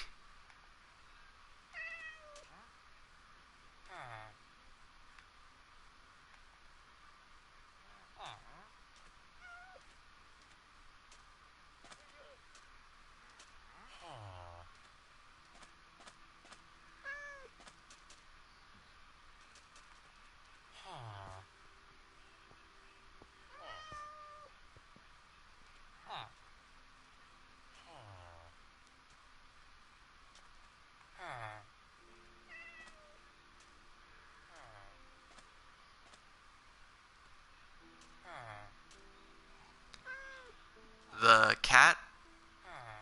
The cat?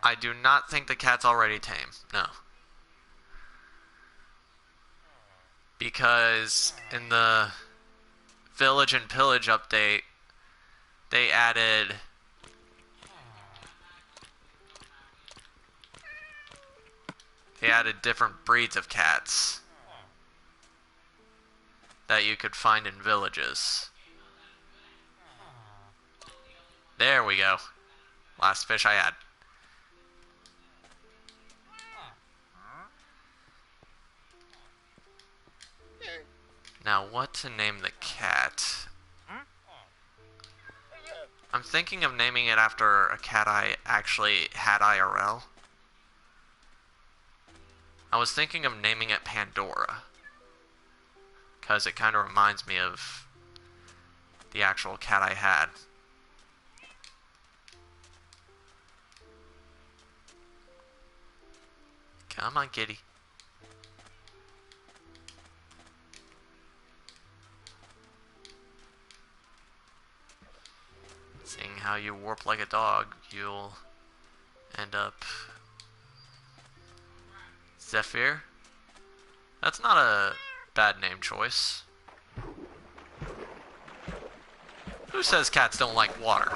I do not think the cat's already tame. No. Because in the Village and Pillage update, they added different breeds of cats that you could find in villages. There we go. Last fish I had. Now, what to name the cat? I'm thinking of naming it after a cat I actually had IRL. I was thinking of naming it Pandora, because it kind of reminds me of the actual cat I had. Come on, kitty. Seeing how you warp like a dog, you'll end up... Zephyr? That's not a bad name choice. Who says cats don't like water?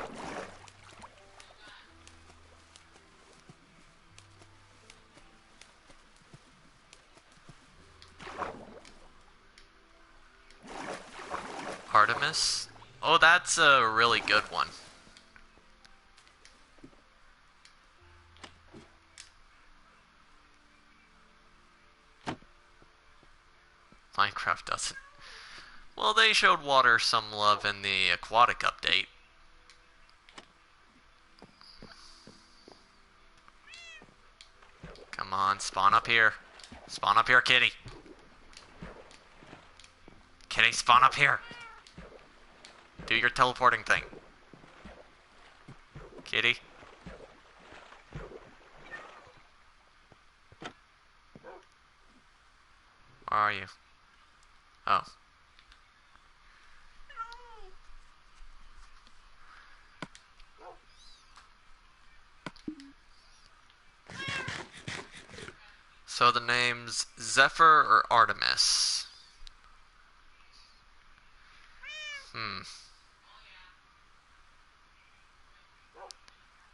Artemis? Oh, that's a really good one. Minecraft doesn't. Well, they showed water some love in the aquatic update. Come on, spawn up here. Spawn up here, kitty. Kitty, spawn up here. Do your teleporting thing. Kitty. Where are you? Oh. So the name's Zephyr or Artemis?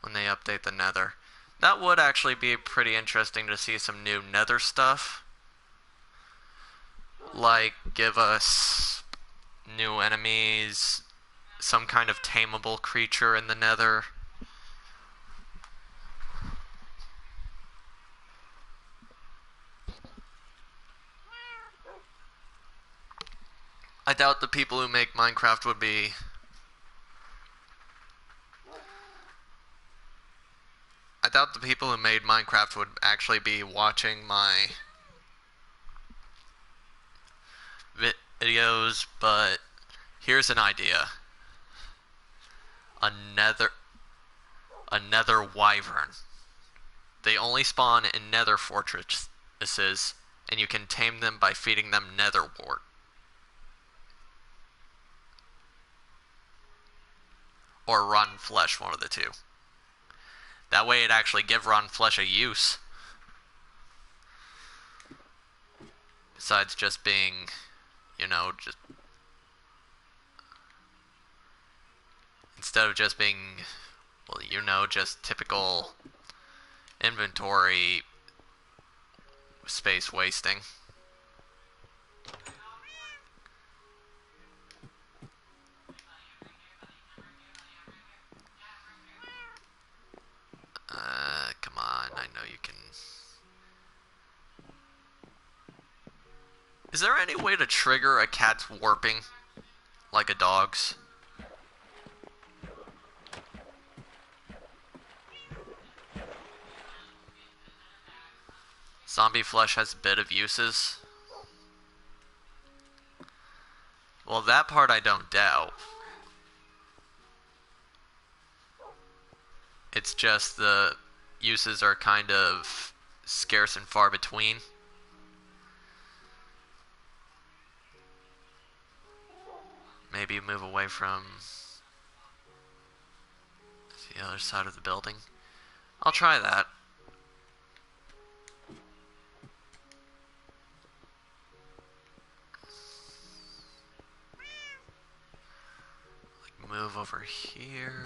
When they update the Nether. That would actually be pretty interesting to see some new Nether stuff. Like, give us new enemies, some kind of tameable creature in the Nether. I doubt the people who make Minecraft would be... I doubt the people who made Minecraft would actually be watching my videos, but here's an idea. A nether wyvern. They only spawn in nether fortresses, and you can tame them by feeding them nether wart. Or rotten flesh, one of the two. That way it'd actually give rotten flesh a use. Besides just being, you know, just... Instead of just being, well, you know, just typical inventory space wasting. Come on, I know you can... Is there any way to trigger a cat's warping? Like a dog's? Zombie flesh has a bit of uses. Well, that part I don't doubt. It's just the uses are kind of scarce and far between. Maybe move away from the other side of the building. I'll try that. Like move over here.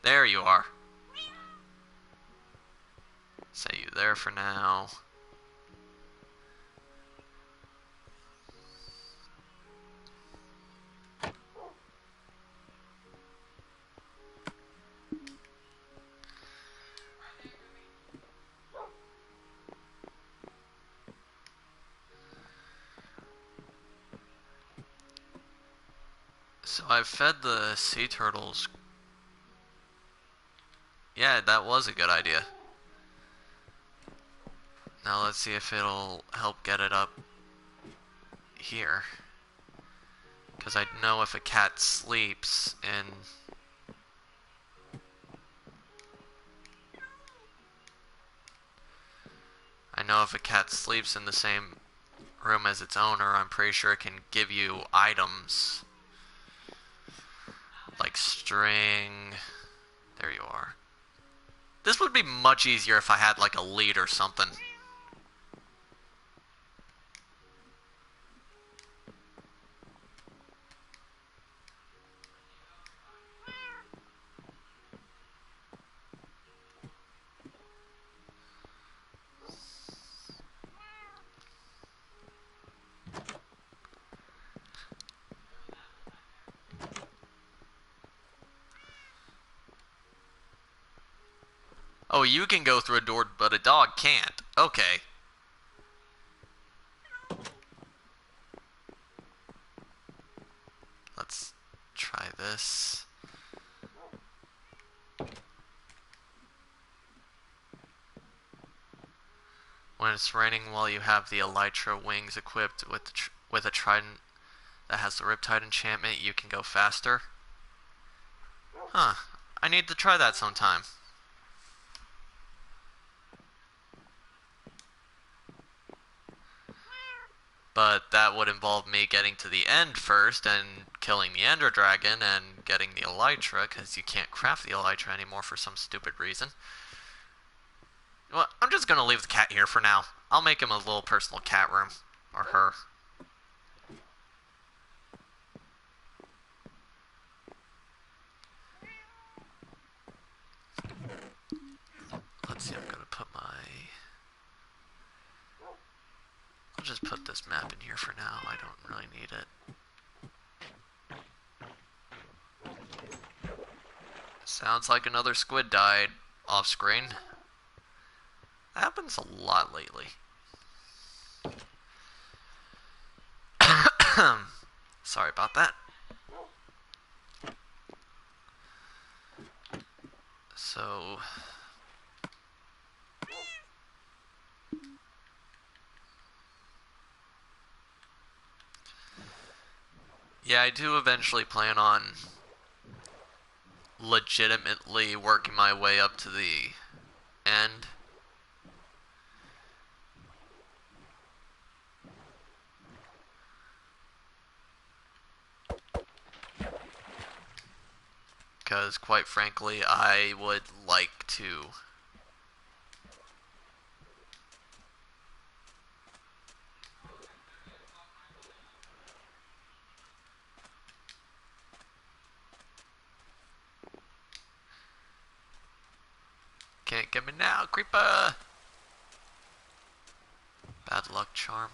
There you are. Set you there for now. So I've fed the sea turtles. Yeah, that was a good idea. Now let's see if it'll help get it up here. Because I know if a cat sleeps in... I know if a cat sleeps in the same room as its owner, I'm pretty sure it can give you items. Like string. There you are. This would be much easier if I had like a lead or something. Oh, you can go through a door, but a dog can't. Okay. Let's try this. When it's raining while you have the elytra wings equipped with a trident that has the Riptide enchantment, you can go faster. Huh. I need to try that sometime. But that would involve me getting to the end first and killing the Ender Dragon and getting the elytra, because you can't craft the elytra anymore for some stupid reason. Well, I'm just gonna leave the cat here for now. I'll make him a little personal cat room. Or her. Let's see, I'm gonna put my... I'll just put this map in here for now. I don't really need it. Sounds like another squid died off screen. That happens a lot lately. Sorry about that. So... yeah, I do eventually plan on legitimately working my way up to the end. Because, quite frankly, I would like to... Can't get me now, creeper! Bad luck charm.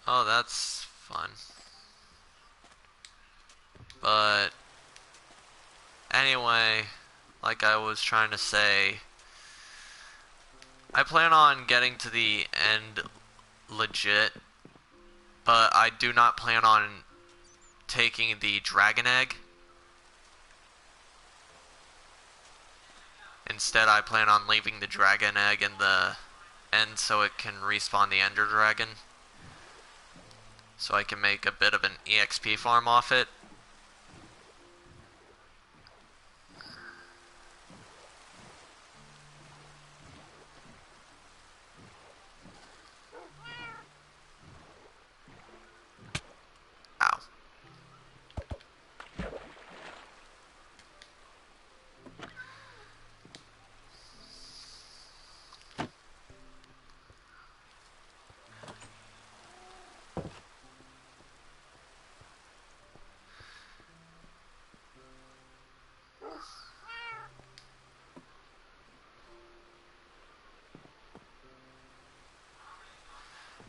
Oh, that's fun. But... anyway, like I was trying to say... I plan on getting to the end legit, but I do not plan on taking the dragon egg. Instead, I plan on leaving the dragon egg in the end so it can respawn the ender dragon. So I can make a bit of an EXP farm off it. Ow.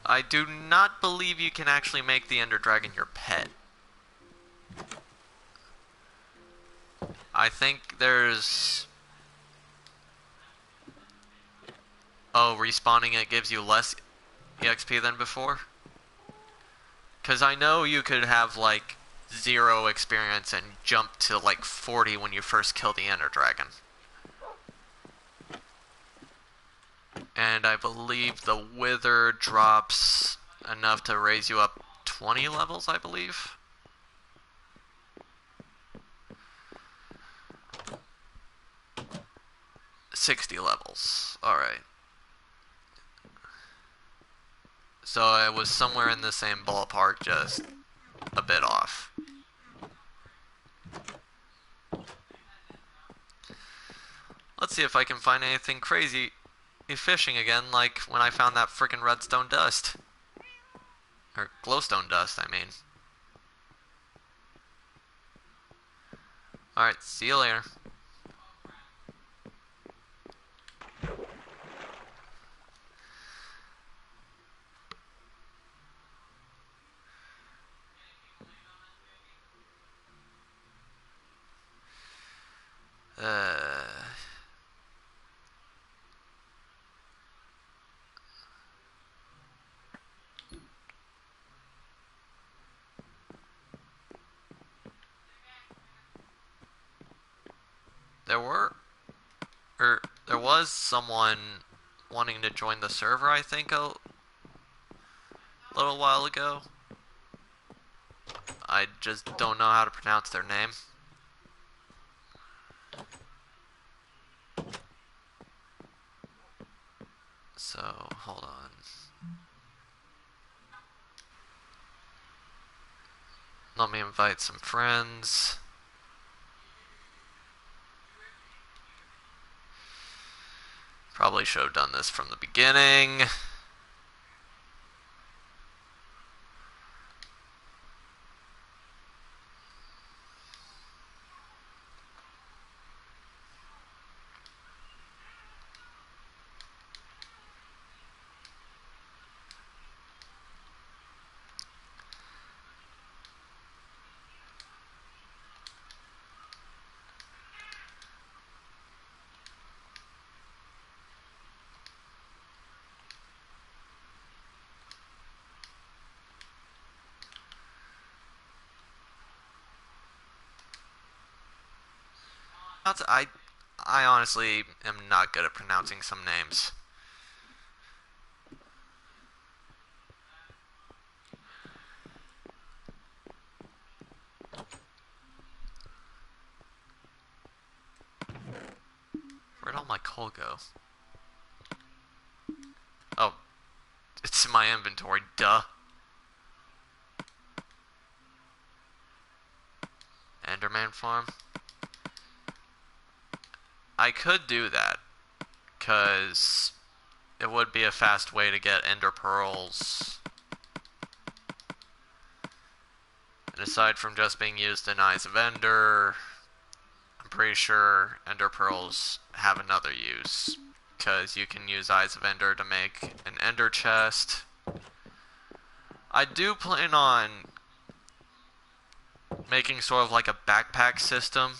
I do not believe you can actually make the ender dragon your pet. I think there's... oh, respawning it gives you less EXP than before? Because I know you could have, like, 0 experience and jump to, like, 40 when you first kill the ender dragon. And I believe the wither drops enough to raise you up 20 levels, I believe. $60 levels. Alright. So I was somewhere in the same ballpark, just a bit off. Let's see if I can find anything crazy fishing again, like when I found that frickin' redstone dust. Or glowstone dust, I mean. Alright, see you later. there were, or there was someone wanting to join the server, I think, a little while ago. I just don't know how to pronounce their name. So, hold on. Let me invite some friends. Probably should have done this from the beginning. I honestly am not good at pronouncing some names. Where'd all my coal go? Oh, it's in my inventory, duh. Enderman farm? I could do that, because it would be a fast way to get ender pearls. And aside from just being used in Eyes of Ender, I'm pretty sure ender pearls have another use, because you can use Eyes of Ender to make an ender chest. I do plan on making sort of like a backpack system.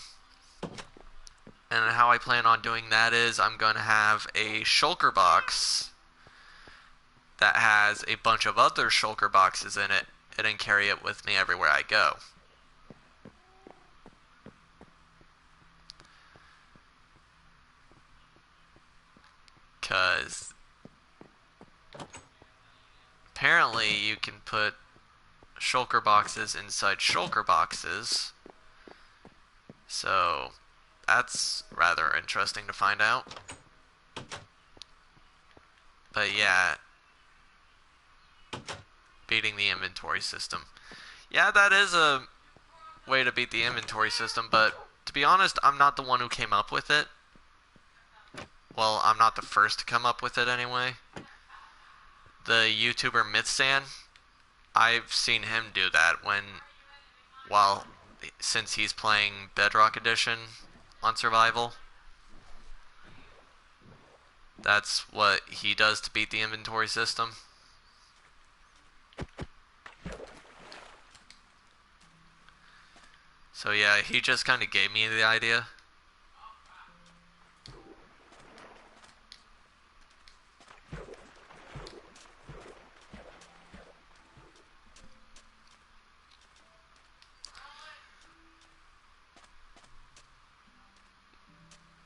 And how I plan on doing that is I'm going to have a shulker box that has a bunch of other shulker boxes in it and then carry it with me everywhere I go. Because apparently you can put shulker boxes inside shulker boxes. So that's rather interesting to find out. But yeah, beating the inventory system. Yeah, that is a way to beat the inventory system, but to be honest, I'm not the one who came up with it. Well, I'm not the first to come up with it anyway. The YouTuber Mythsan, I've seen him do that since he's playing Bedrock Edition on Survival. That's what he does to beat the inventory system. So yeah, he just kind of gave me the idea.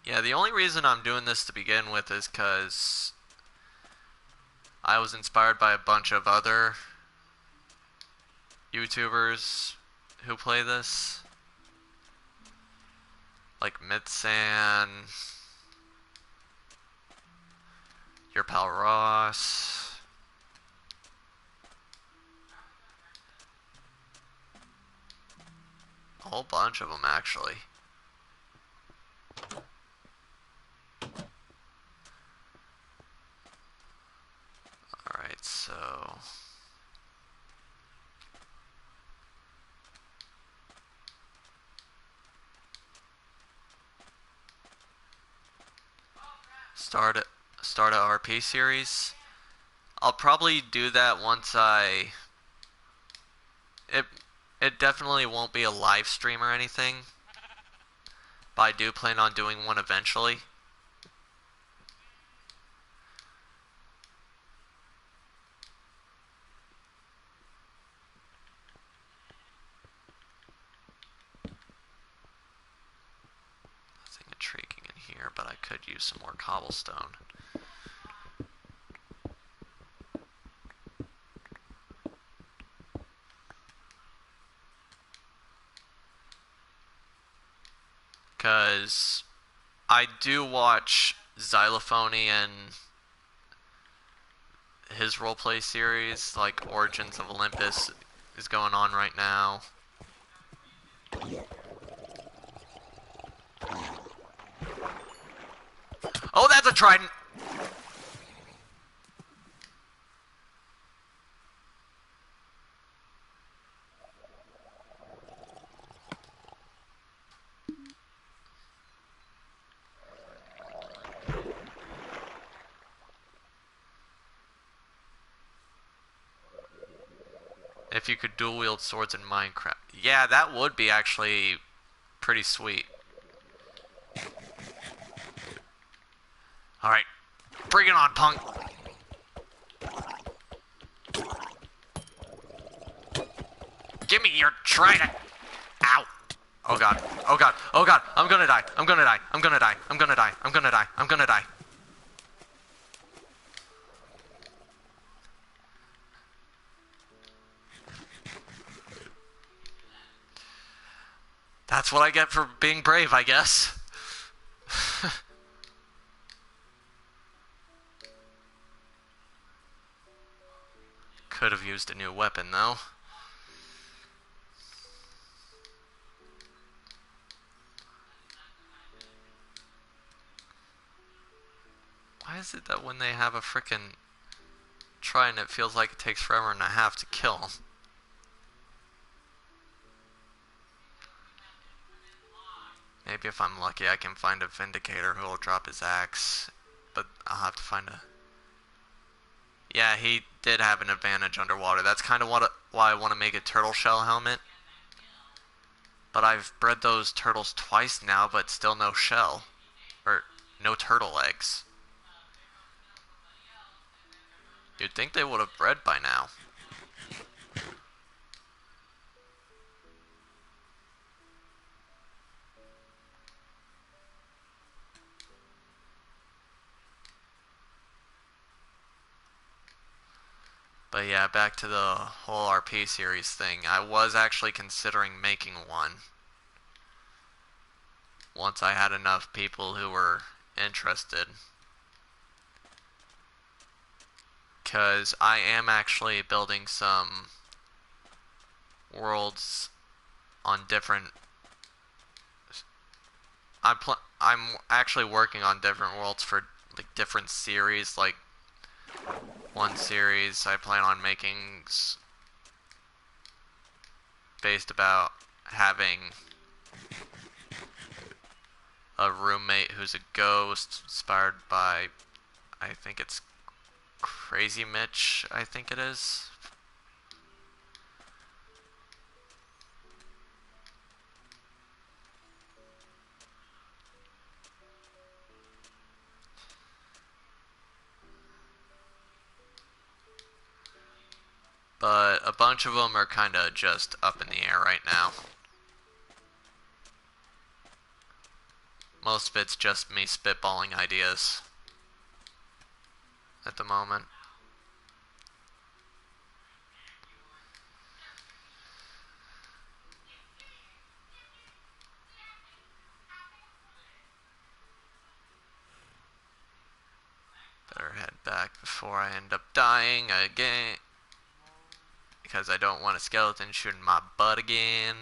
Yeah, the only reason I'm doing this to begin with is because I was inspired by a bunch of other YouTubers who play this. Like Mitsan, your pal Ross. A whole bunch of them, actually. Alright, so... Start a RP series. I'll probably do that once it definitely won't be a live stream or anything, but I do plan on doing one eventually. Nothing a but I could use some more cobblestone. Because I do watch Xylophony and his roleplay series, like Origins of Olympus is going on right now. Oh, that's a trident! If you could dual wield swords in Minecraft. Yeah, that would be actually pretty sweet. Alright, bring it on, punk! Give me your trident! Ow! Oh god, oh god, oh god, I'm gonna die, I'm gonna die, I'm gonna die, I'm gonna die, I'm gonna die, I'm gonna die. That's what I get for being brave, I guess. Could have used a new weapon, though. Why is it that when they have a frickin' trident, it feels like it takes forever and a half to kill? Maybe if I'm lucky I can find a Vindicator who will drop his axe. But I'll have to find a... Yeah, he did have an advantage underwater. That's kind of why I want to make a turtle shell helmet. But I've bred those turtles twice now, but still no shell. Or, no turtle eggs. You'd think they would have bred by now. But yeah, back to the whole RP series thing. I was actually considering making one. Once I had enough people who were interested. Because I am actually building some worlds on different... I'm actually working on different worlds for like different series. Like one series I plan on making based about having a roommate who's a ghost, inspired by, I think it's Crazy Mitch, I think it is. But a bunch of them are kind of just up in the air right now. Most of it's just me spitballing ideas at the moment. Better head back before I end up dying again. Because I don't want a skeleton shooting my butt again.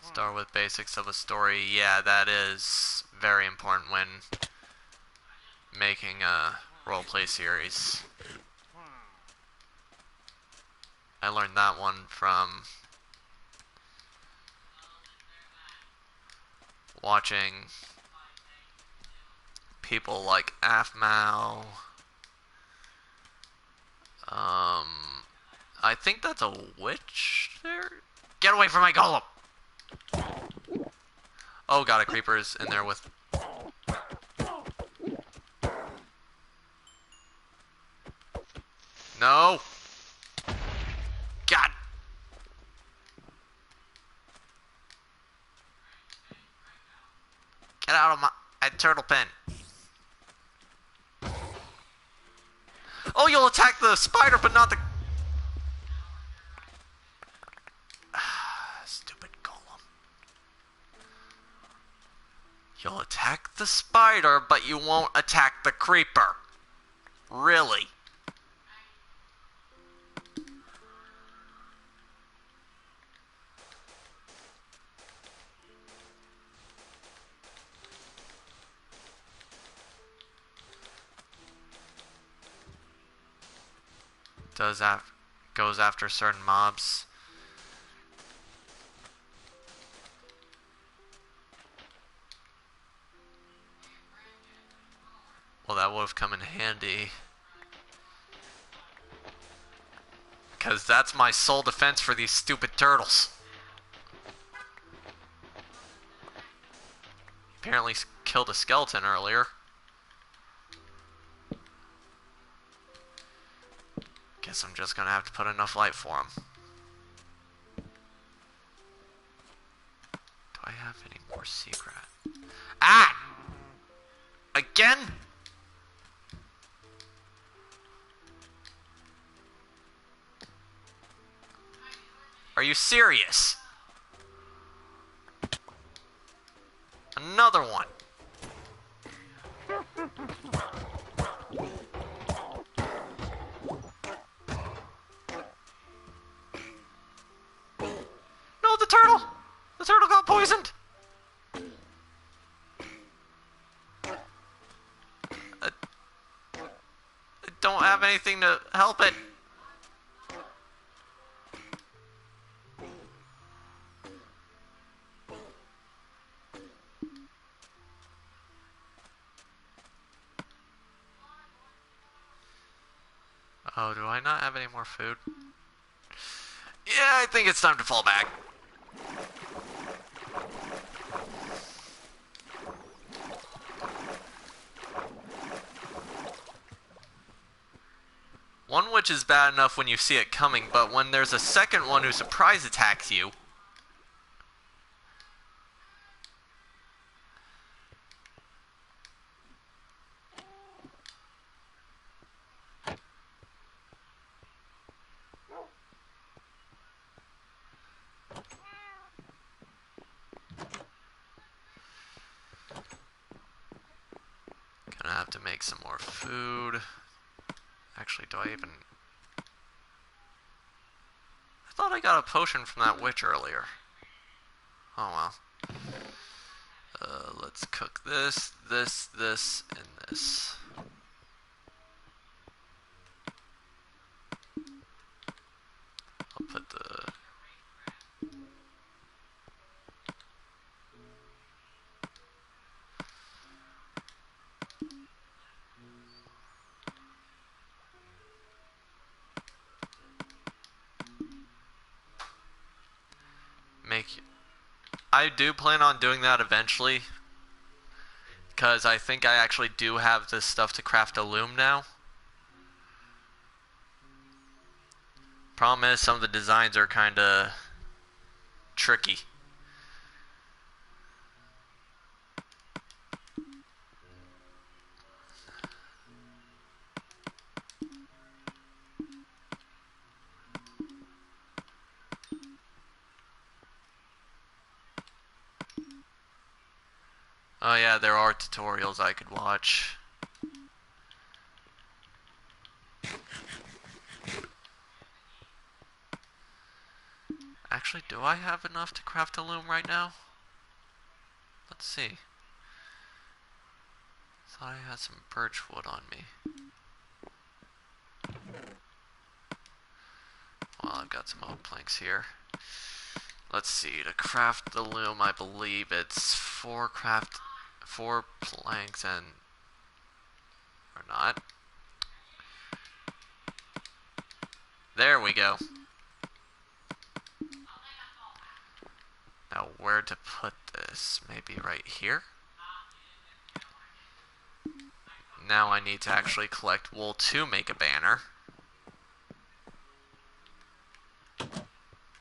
Start with basics of a story. Yeah, that is very important when making a roleplay series. I learned that one from watching people like Afmal. I think that's a witch there? Get away from my golem! Oh god, a creeper is in there with... No! God! Get out of my turtle pen. Oh, you'll attack the spider, but not the... Stupid golem. You'll attack the spider, but you won't attack the creeper. Really? Goes after certain mobs. Well, that would have come in handy. Because that's my sole defense for these stupid turtles. Apparently killed a skeleton earlier. Guess I'm just gonna have to put enough light for him. Do I have any more secret? Ah! Again? Are you serious? Another one. No, the turtle! The turtle got poisoned! I don't have anything to help it. Oh, do I not have any more food? Yeah, I think it's time to fall back. One witch is bad enough when you see it coming, but when there's a second one who surprise attacks you... Gonna have to make some more food. Actually, do I even... I thought I got a potion from that witch earlier. Oh well. Let's cook this, this, and this. I'll put the... I do plan on doing that eventually, because I think I actually do have this stuff to craft a loom now. Problem is, some of the designs are kinda tricky. Oh yeah, there are tutorials I could watch. Actually, do I have enough to craft a loom right now? Let's see. Thought I had some birch wood on me. Well, I've got some oak planks here. Let's see, to craft the loom, I believe it's 4 planks and Or not. There we go. Now where to put this? Maybe right here? Now I need to actually collect wool to make a banner.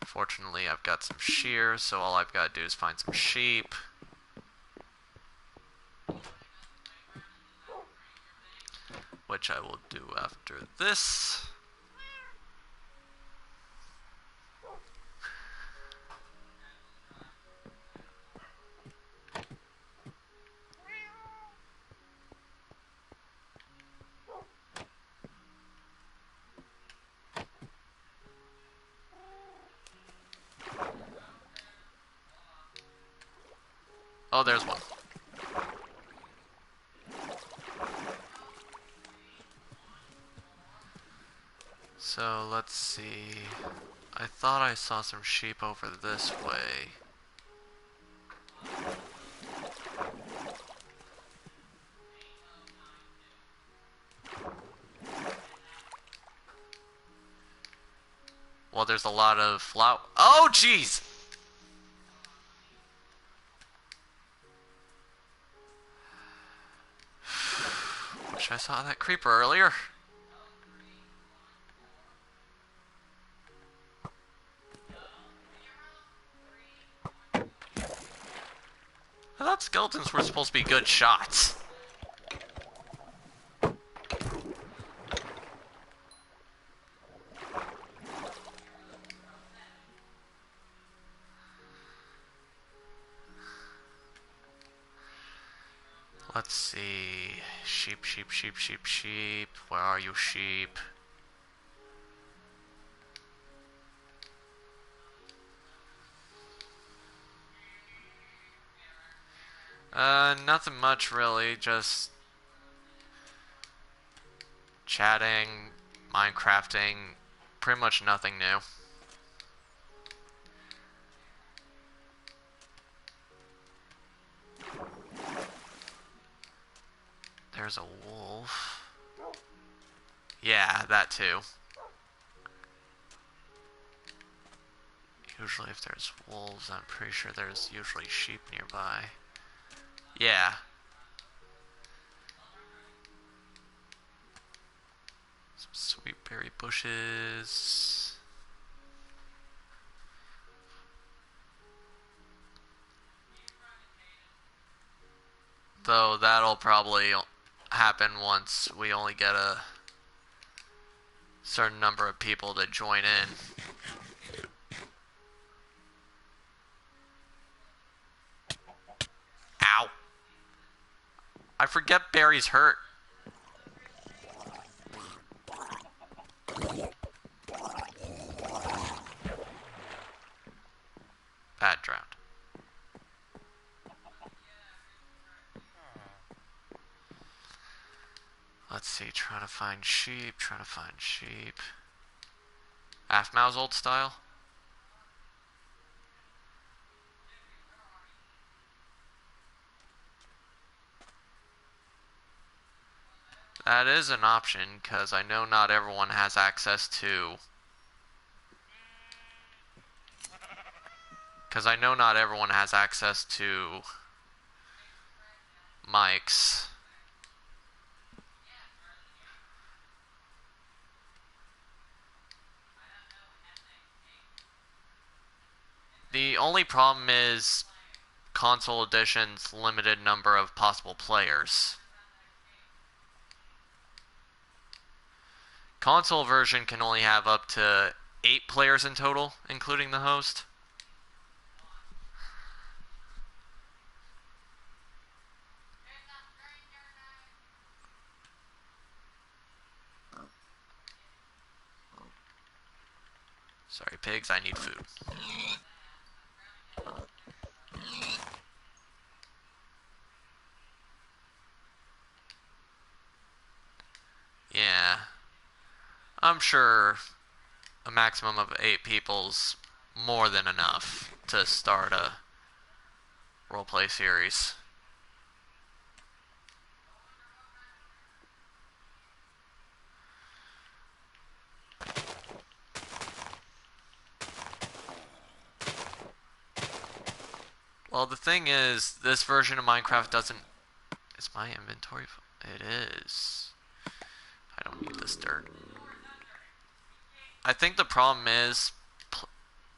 Fortunately, I've got some shears, so all I've got to do is find some sheep. Which I will do after this. Oh, there's one. So, let's see. I thought I saw some sheep over this way. Well, there's a lot of flower. Oh, jeez! Wish I saw that creeper earlier. I thought skeletons were supposed to be good shots. Let's see. Sheep, sheep, sheep, sheep, sheep. Where are you, sheep? Nothing much really, just chatting, Minecrafting, pretty much nothing new. There's a wolf. Yeah, that too. Usually if there's wolves, I'm pretty sure there's usually sheep nearby. Yeah. Some sweet berry bushes. Though that'll probably happen once we only get a certain number of people to join in. Ow. I forget berries hurt. Bad drowned. Let's see, trying to find sheep, trying to find sheep. Half-mouse old style? That is an option, because I know not everyone has access to... mics. The only problem is console edition's limited number of possible players. Console version can only have up to 8 players in total, including the host. Sorry, pigs, I need food. Yeah. I'm sure a maximum of 8 people's more than enough to start a roleplay series. Well, the thing is, this version of Minecraft doesn't... Is my inventory full? It is. I don't need this dirt. I think the problem is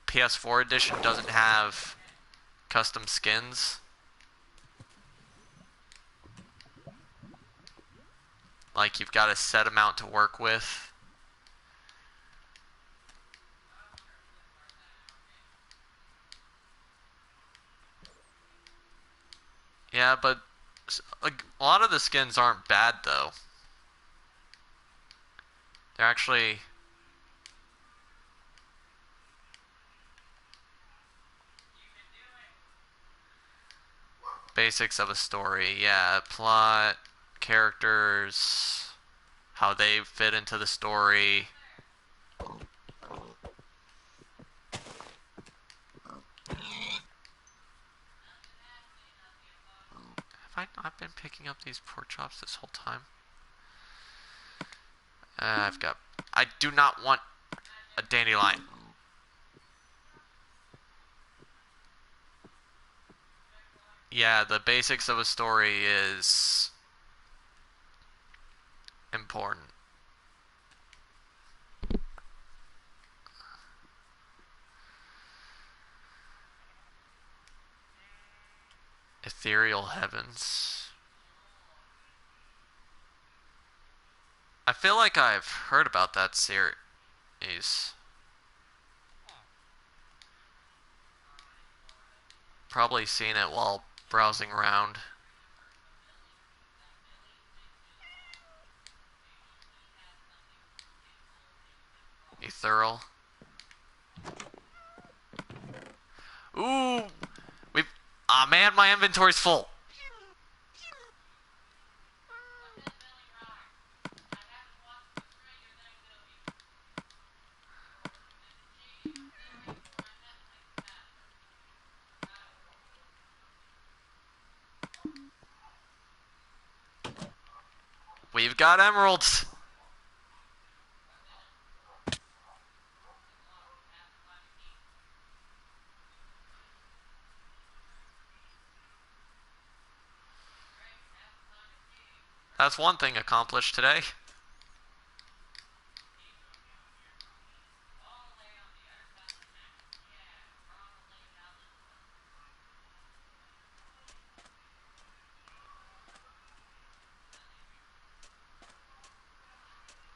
PS4 edition doesn't have custom skins. Like, you've got a set amount to work with. Yeah, but like, a lot of the skins aren't bad, though. They're actually... basics of a story. Yeah, plot, characters, how they fit into the story. Have I not been picking up these pork chops this whole time? I do not want a dandelion. Yeah, the basics of a story is important. Ethereal Heavens. I feel like I've heard about that series. Probably seen it while browsing around. Ethereal. Ooh! We've... Ah, man, my inventory's full. We've got emeralds. That's one thing accomplished today.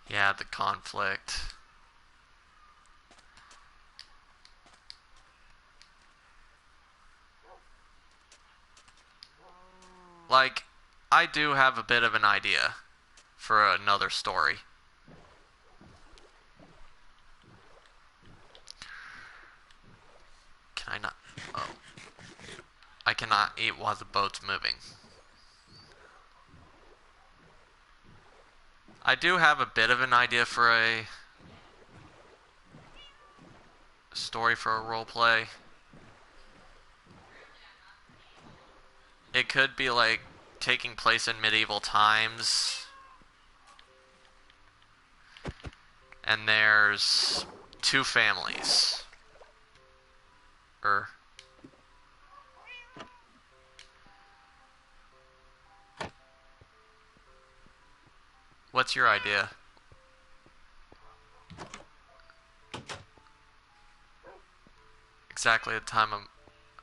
Yeah, the conflict. Like, I do have a bit of an idea for another story. Can I not? Oh. I cannot eat while the boat's moving. I do have a bit of an idea for a story for a roleplay. It could be like taking place in medieval times. And there's two families. What's your idea? Exactly the time I'm...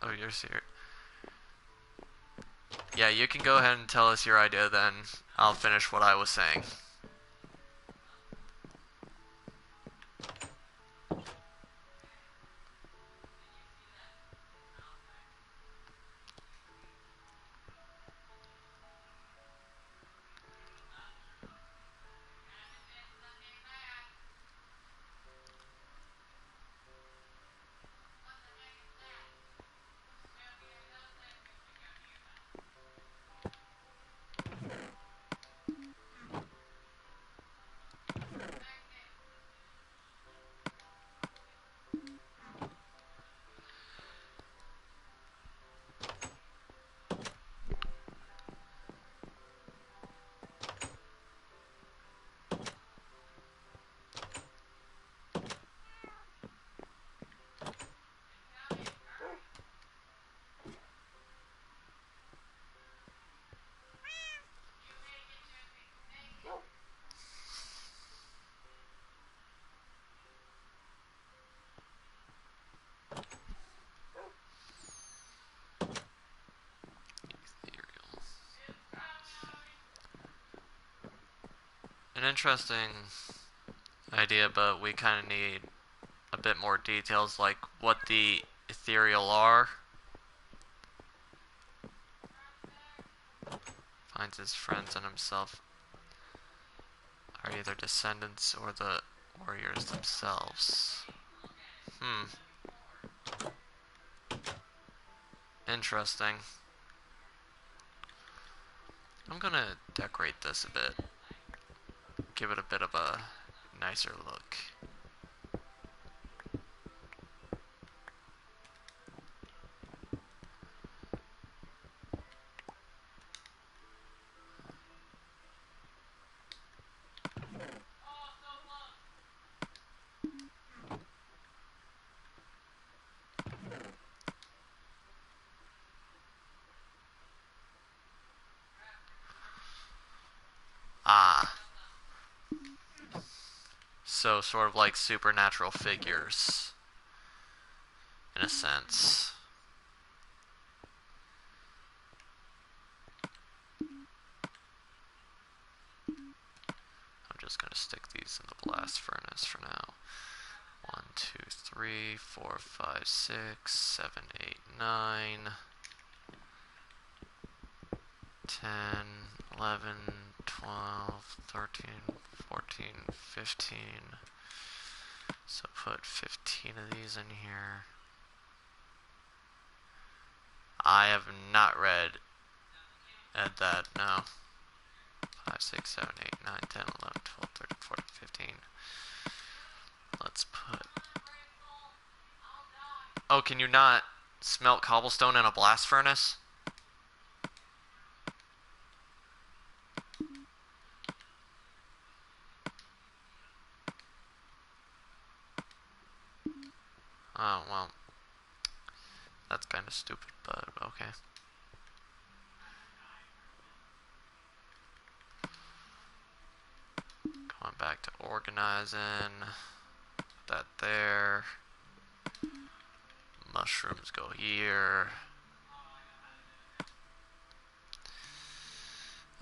Oh, you're serious. Yeah, you can go ahead and tell us your idea then. I'll finish what I was saying. an interesting idea, but we kind of need a bit more details, like what the ethereal are. Finds his friends and himself are either descendants or the warriors themselves. Interesting. I'm gonna decorate this a bit. Give it a bit of a nicer look. Ah. So, sort of like supernatural figures, in a sense. I'm just gonna stick these in the blast furnace for now. 1, 2, 3, 4, 5, 6, 7, 8, 9, 10, 11, 12, 13, 14, 15. So put 15 of these in here. I have not read that, no. 5, 6, 7, 8, 9, 10, 11, 12, 13, 14, 15. Let's put... Oh, can you not smelt cobblestone in a blast furnace? Oh, well. That's kind of stupid, but okay. Going back to organizing. Put that there. Mushrooms go here.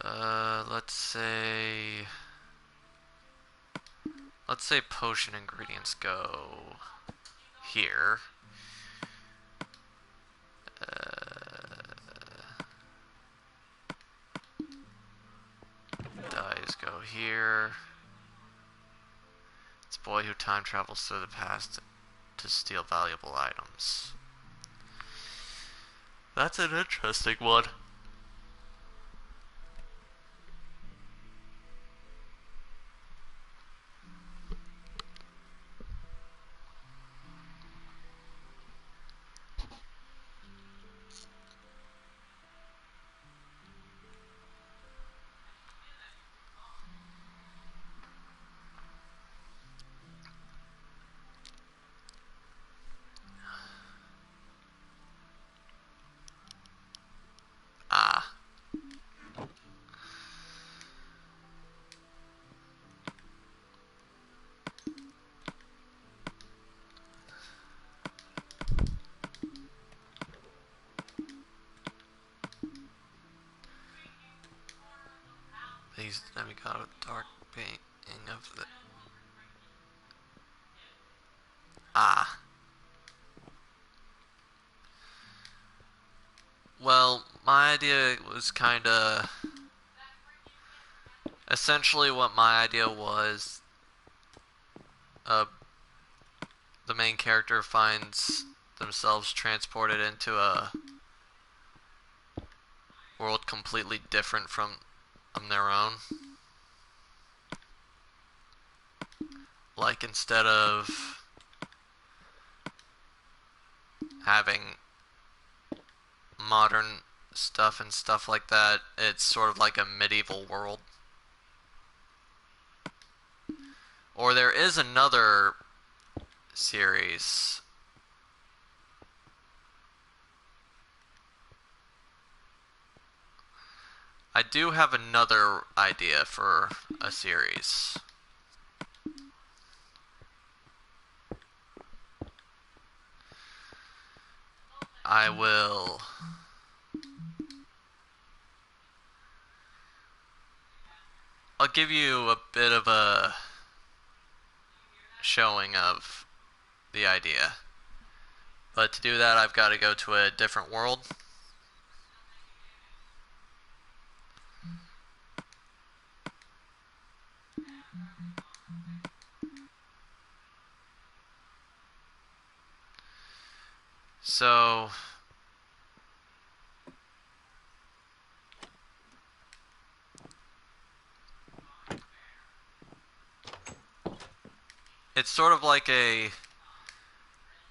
Let's say potion ingredients go here. Dyes go here. It's a boy who time travels through the past to steal valuable items. That's an interesting one. Ah. Then we got a dark painting of the... Ah. Well, my idea was kinda... Essentially what my idea was... the main character finds themselves transported into a world completely different from their own. Like, instead of having modern stuff and stuff like that, it's sort of like a medieval world. Or there is another series. I do have another idea for a series. I will... I'll give you a bit of a showing of the idea. But to do that, I've got to go to a different world. So it's sort of like a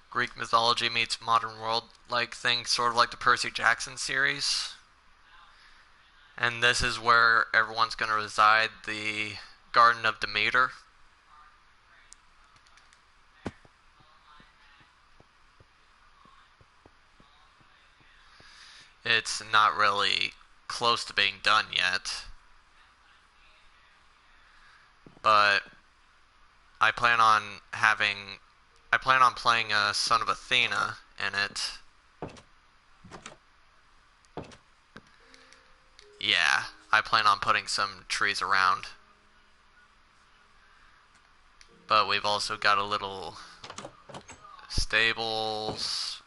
Greek mythology meets modern world like thing, sort of like the Percy Jackson series. And this is where everyone's going to reside, the Garden of Demeter. It's not really close to being done yet, but I plan on playing a Son of Athena in it. Yeah, I plan on putting some trees around. But we've also got a little stables.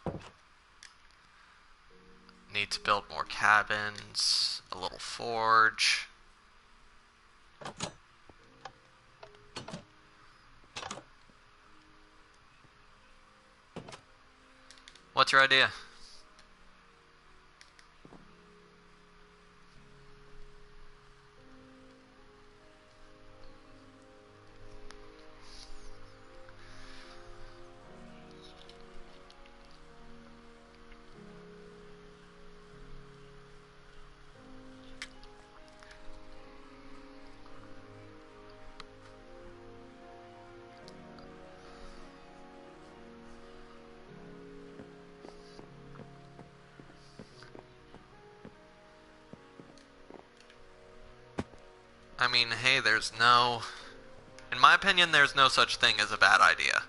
Need to build more cabins, a little forge. What's your idea? I mean, hey, in my opinion, there's no such thing as a bad idea.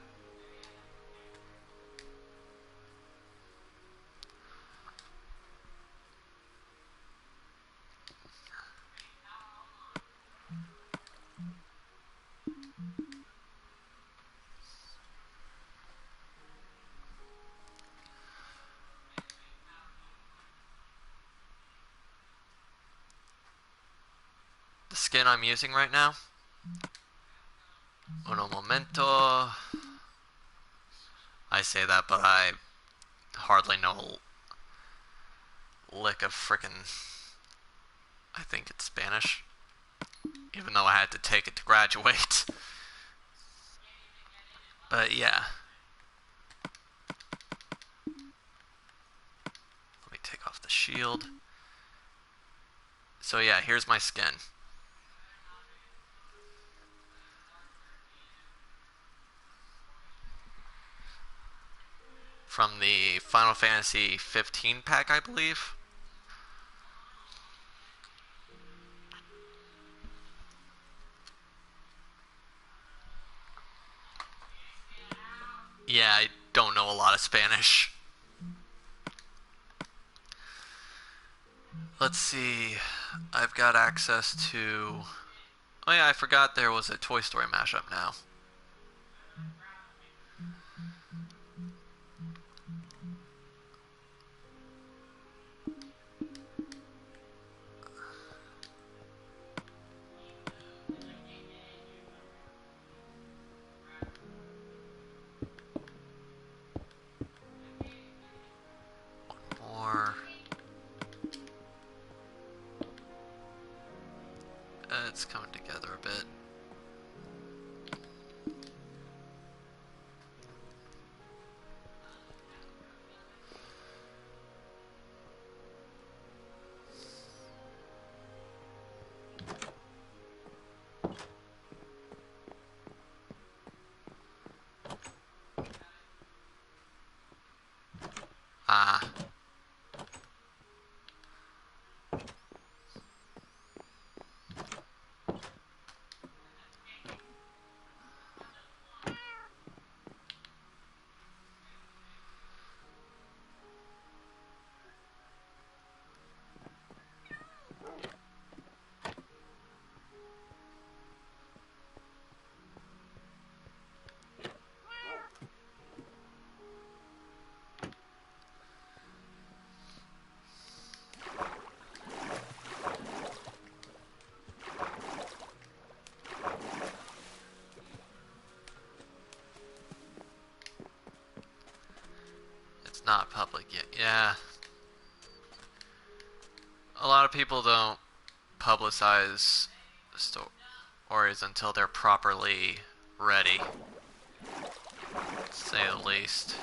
The skin I'm using right now, uno momento. I say that, but I hardly know a lick of frickin', I think it's Spanish, even though I had to take it to graduate. But yeah. Let me take off the shield. So yeah, here's my skin. From the Final Fantasy 15 pack, I believe. Yeah, I don't know a lot of Spanish. Let's see. I've got access to... Oh yeah, I forgot there was a Toy Story mashup now. One more. It's coming together a bit. Ah. not public yet. Yeah. A lot of people don't publicize stories until they're properly ready, to say the least.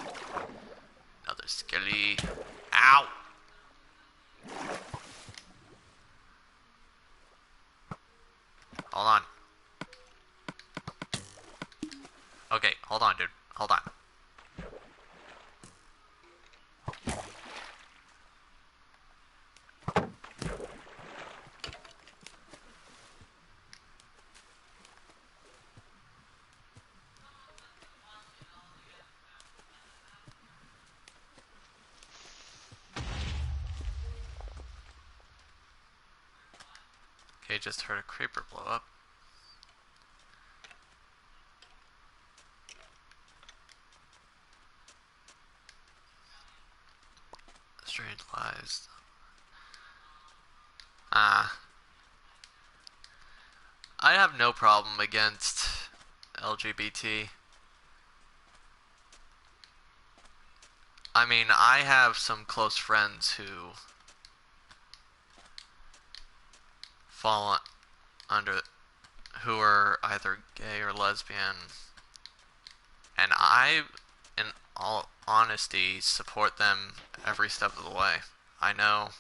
Another skelly. Ow! Hold on. Okay, hold on, dude. Hold on. Okay, just heard a creeper blow up. Strange lives. Ah. I have no problem against LGBT. I mean, I have some close friends who fall under, who are either gay or lesbian, and I, in all honesty, support them every step of the way. I know.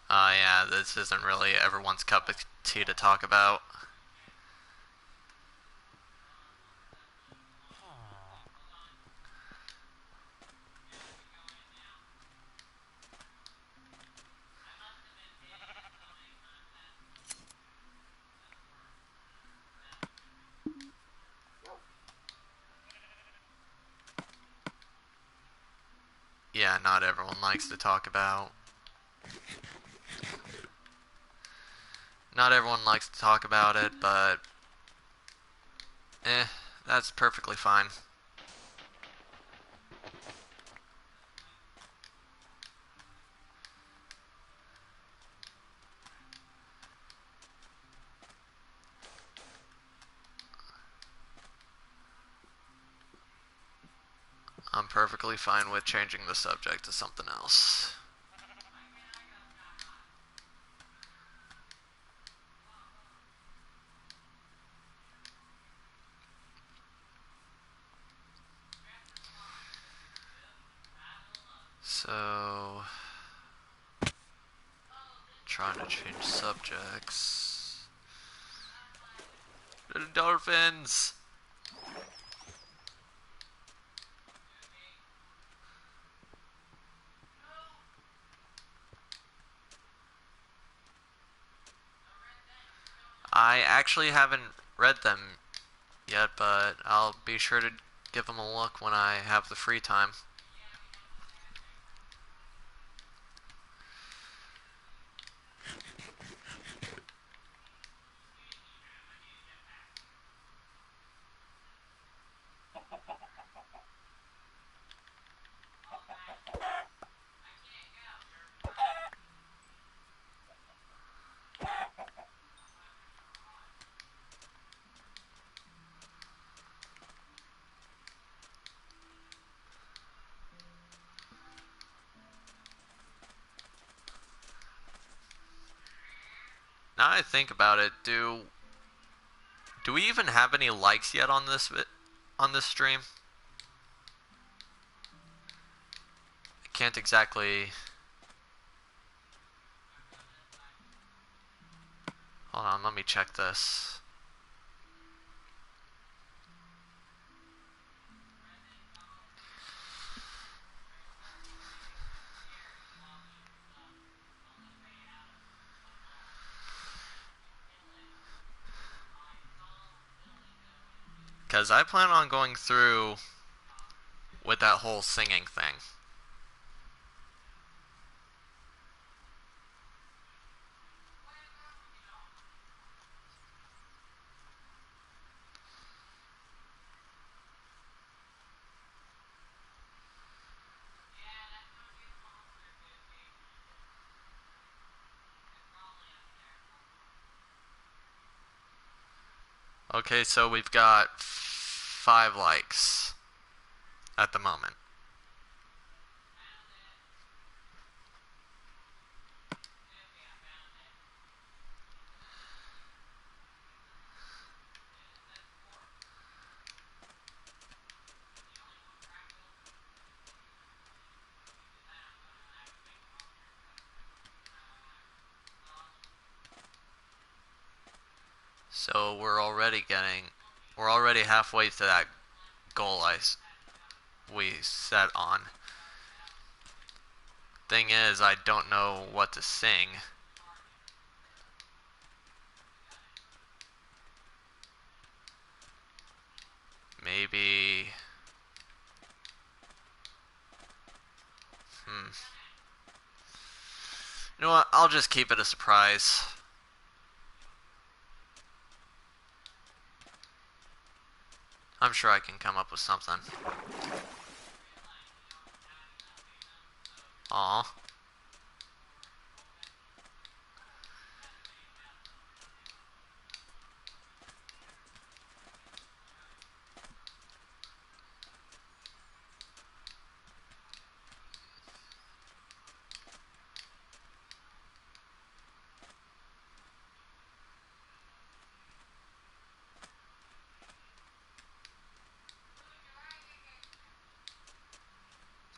Yeah, this isn't really everyone's cup of tea to talk about. Yeah, not everyone likes to talk about. Not everyone likes to talk about it, but that's perfectly fine. I'm perfectly fine with changing the subject to something else. So, trying to change subjects. Little dolphins! I actually haven't read them yet, but I'll be sure to give them a look when I have the free time. Now I think about it, do we even have any likes yet on this stream? I can't exactly. Hold on, let me check this. Because I plan on going through with that whole singing thing. Okay, so we've got 5 likes at the moment. So we're already halfway to that goal we set on. Thing is, I don't know what to sing. Maybe... You know what? I'll just keep it a surprise. I'm sure I can come up with something. Aw.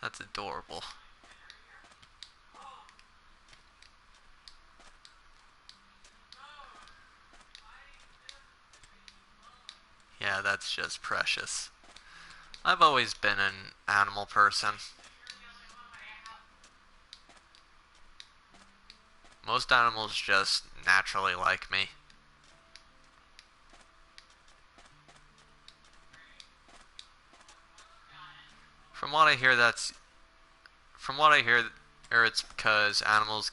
That's adorable. Yeah, that's just precious. I've always been an animal person. Most animals just naturally like me. From what I hear, it's because animals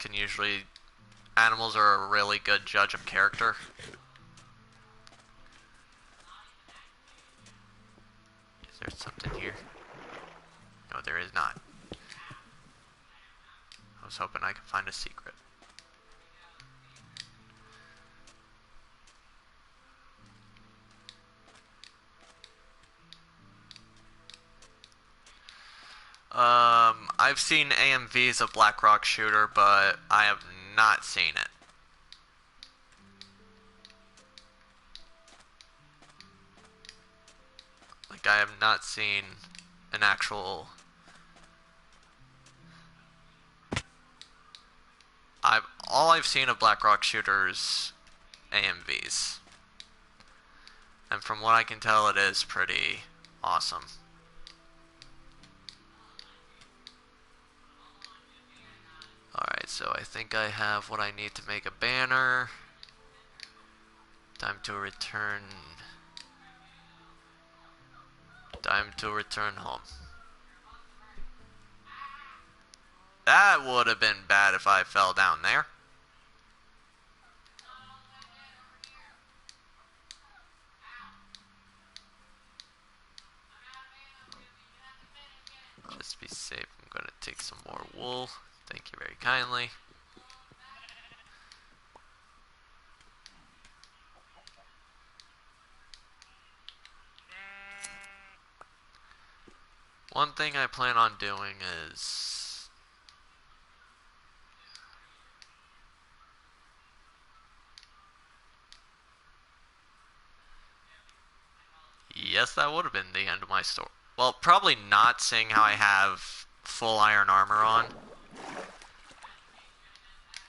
are a really good judge of character. Is there something here? No, there is not. I was hoping I could find a secret. I've seen AMVs of Black Rock Shooter, but I have not seen it. Like, I have not seen an actual... All I've seen of Black Rock Shooter's AMVs. And from what I can tell, it is pretty awesome. Alright, so I think I have what I need to make a banner. Time to return home. That would have been bad if I fell down there. Just to be safe, I'm going to take some more wool. Thank you very kindly. One thing I plan on doing is... Yes, that would have been the end of my story. Well, probably not, seeing how I have full iron armor on.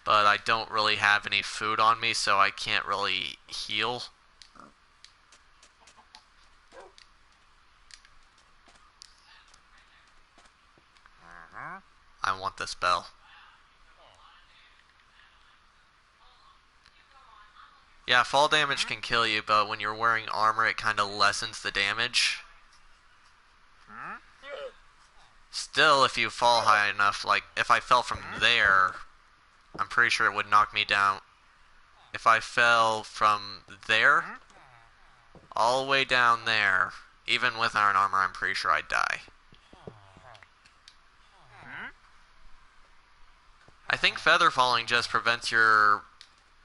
But I don't really have any food on me, so I can't really heal. I want this bell. Yeah, fall damage can kill you, but when you're wearing armor, it kind of lessens the damage. Still, if you fall high enough, like, if I fell from there, I'm pretty sure it would knock me down. If I fell from there, all the way down there, even with iron armor, I'm pretty sure I'd die. I think feather falling just prevents your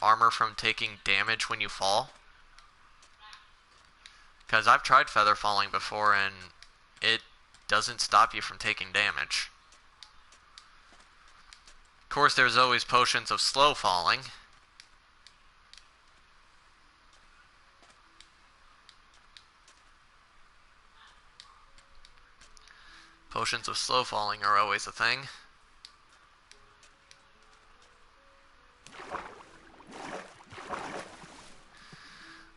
armor from taking damage when you fall. Because I've tried feather falling before and it doesn't stop you from taking damage. Of course, there's always potions of slow falling. Potions of slow falling are always a thing.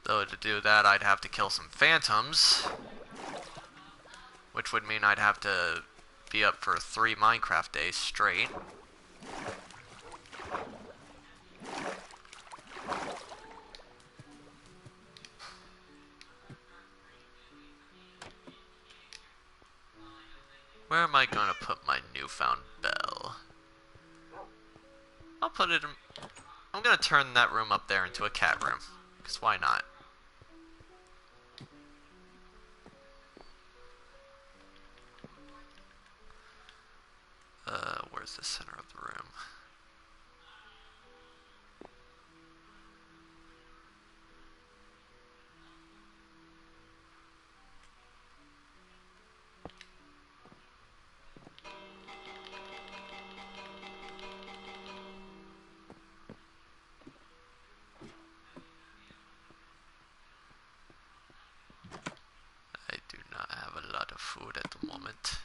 Though to do that, I'd have to kill some phantoms, which would mean I'd have to be up for 3 Minecraft days straight. Where am I going to put my newfound bell? I'll put it in... I'm going to turn that room up there into a cat room, because why not? Where's the center of the room? I do not have a lot of food at the moment.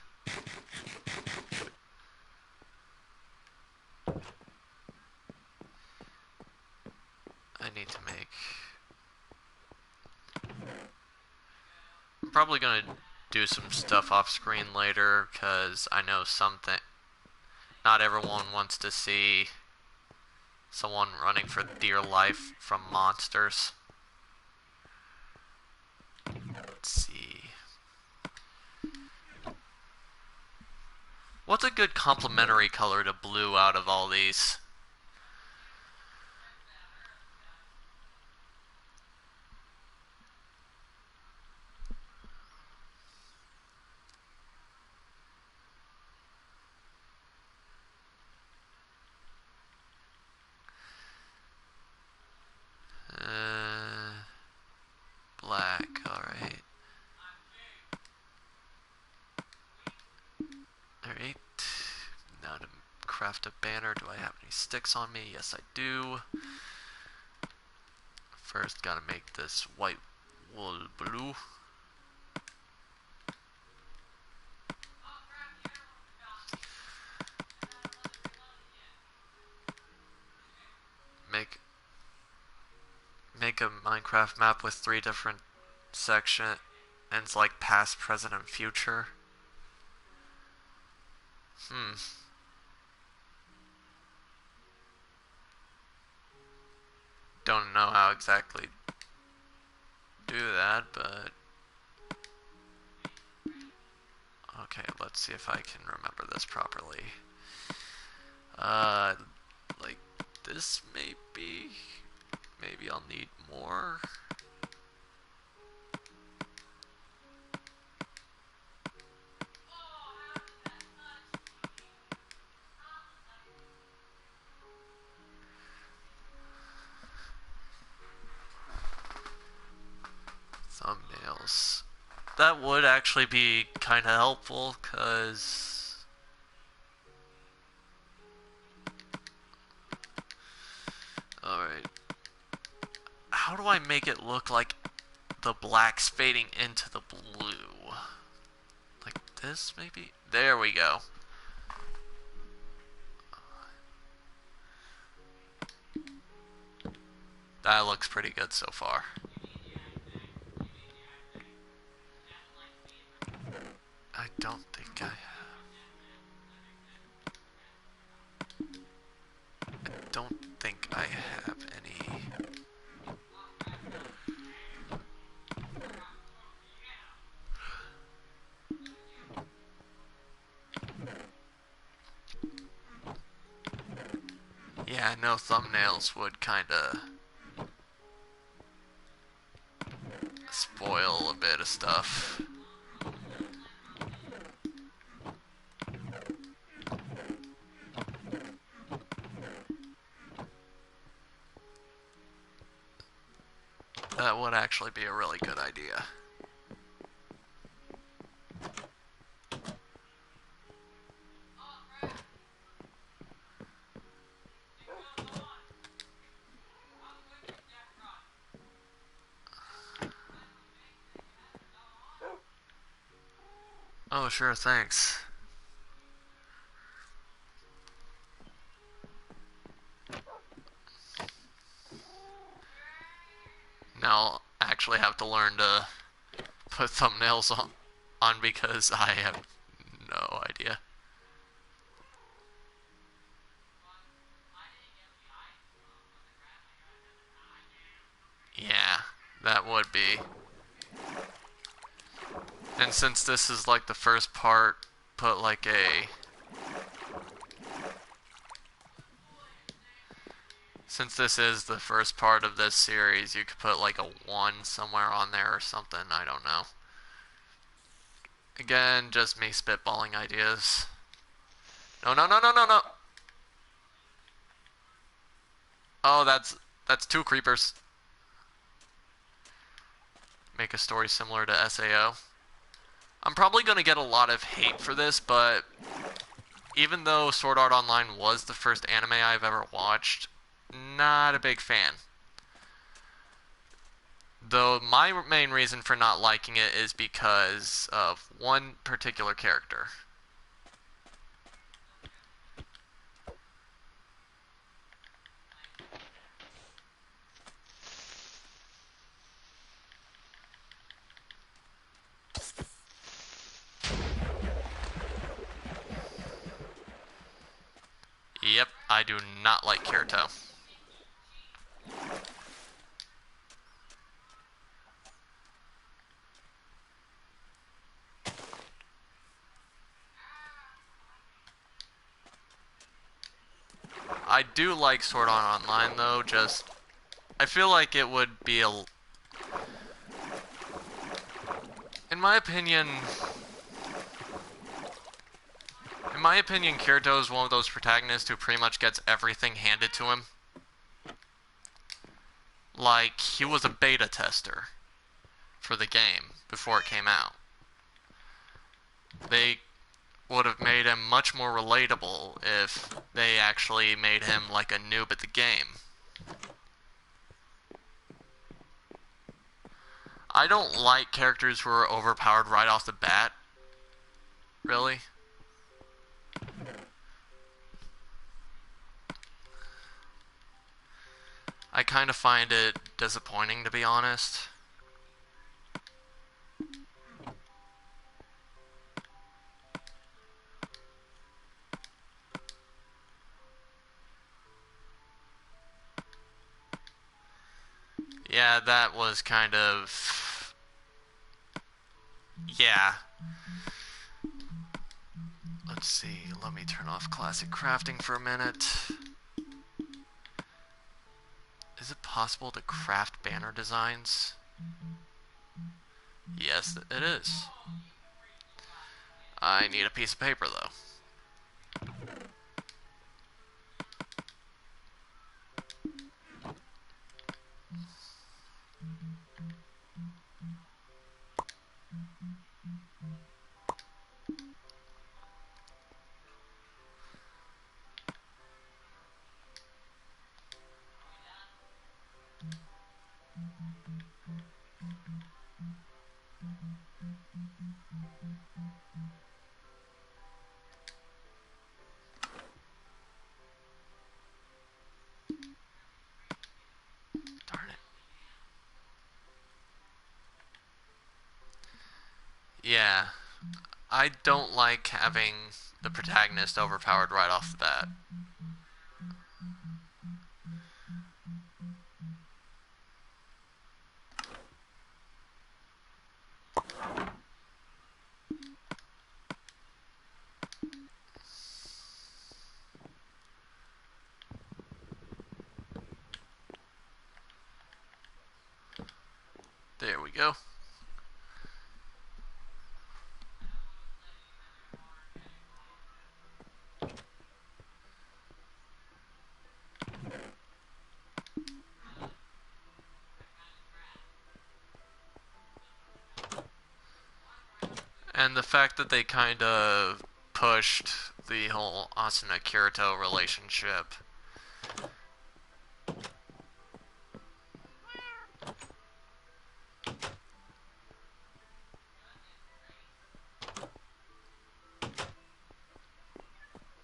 I need to make... I'm probably going to do some stuff off screen later, because I know not everyone wants to see someone running for dear life from monsters. Let's see. What's a good complementary color to blue out of all these? Black, alright. Alright. Now to craft a banner, do I have any sticks on me? Yes, I do. First, gotta make this white wool blue. Make a Minecraft map with 3 different sections, and it's like past, present, and future. Don't know how exactly do that, but okay, let's see if I can remember this properly. Like this maybe. Maybe I'll need more. Thumbnails. That would actually be kind of helpful, because alright. How do I make it look like the black's fading into the blue? Like this, maybe? There we go. That looks pretty good so far. I don't think I have. I don't think I have any. Yeah, no, thumbnails would kinda spoil a bit of stuff. That would actually be a really good idea. Oh, sure, thanks. Now I'll actually have to learn to put thumbnails on because I have no idea. Yeah, that would be. And since this is like the first part, put like a... Since this is the first part of this series, you could put like a 1 somewhere on there or something, I don't know. Again, just me spitballing ideas. No, no, no, no, no, no! Oh, that's 2 creepers. Make a story similar to SAO. I'm probably gonna get a lot of hate for this, but even though Sword Art Online was the first anime I've ever watched, not a big fan. Though my main reason for not liking it is because of one particular character. Yep, I do not like Kirito. I do like Sword Art Online though, just... I feel like it would be a... In my opinion, Kirito is one of those protagonists who pretty much gets everything handed to him. Like, he was a beta tester for the game before it came out. They would have made him much more relatable if they actually made him like a noob at the game. I don't like characters who are overpowered right off the bat. Really? I kind of find it disappointing, to be honest. Yeah, that was kind of... Yeah. Let's see, let me turn off classic crafting for a minute. Is it possible to craft banner designs? Yes, it is. I need a piece of paper, though. Darn it. Yeah, I don't like having the protagonist overpowered right off the bat. There we go. And the fact that they kind of pushed the whole Asuna-Kirito relationship.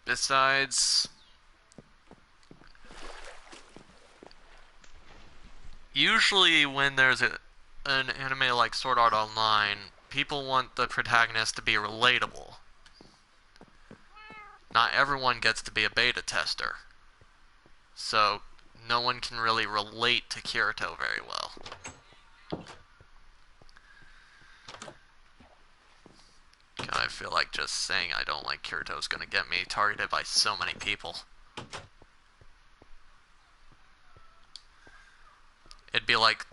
Besides, usually when there's an anime like Sword Art Online, people want the protagonist to be relatable. Not everyone gets to be a beta tester. So, no one can really relate to Kirito very well. I feel like just saying I don't like Kirito is gonna get me targeted by so many people. It'd be like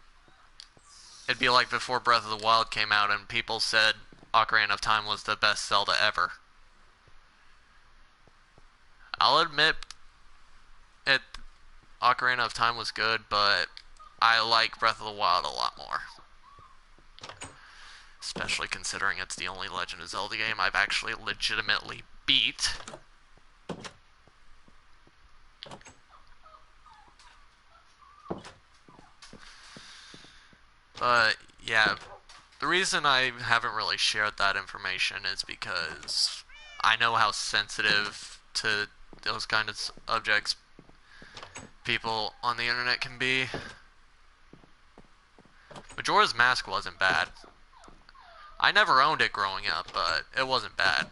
before Breath of the Wild came out and people said Ocarina of Time was the best Zelda ever. I'll admit Ocarina of Time was good, but I like Breath of the Wild a lot more. Especially considering it's the only Legend of Zelda game I've actually legitimately beat. But, yeah, the reason I haven't really shared that information is because I know how sensitive to those kind of subjects people on the internet can be. Majora's Mask wasn't bad. I never owned it growing up, but it wasn't bad.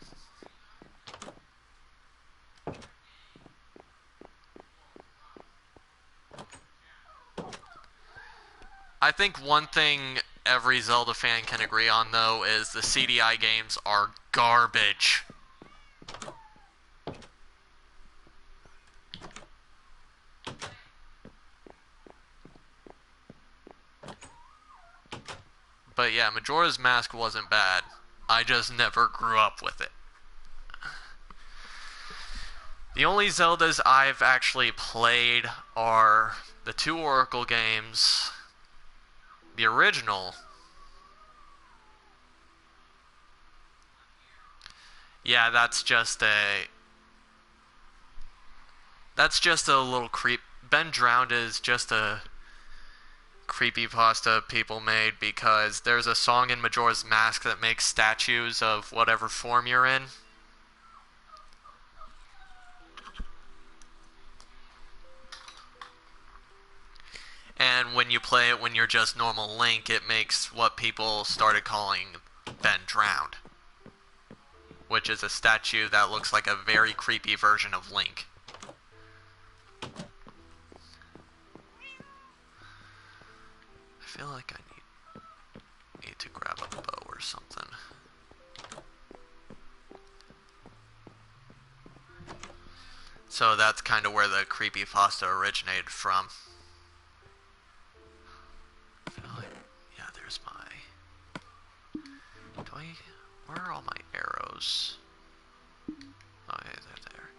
I think one thing every Zelda fan can agree on, though, is the CDI games are garbage. But yeah, Majora's Mask wasn't bad. I just never grew up with it. The only Zeldas I've actually played are the 2 Oracle games, the original. Yeah, that's just a little creep. Ben Drowned is just a creepypasta people made because there's a song in Majora's Mask that makes statues of whatever form you're in. And when you play it when you're just normal Link, it makes what people started calling Ben Drowned, which is a statue that looks like a very creepy version of Link. I feel like I need to grab a bow or something. So that's kind of where the creepypasta originated from. I feel like, yeah, there's my... Where are all my arrows? Oh, yeah, they're there.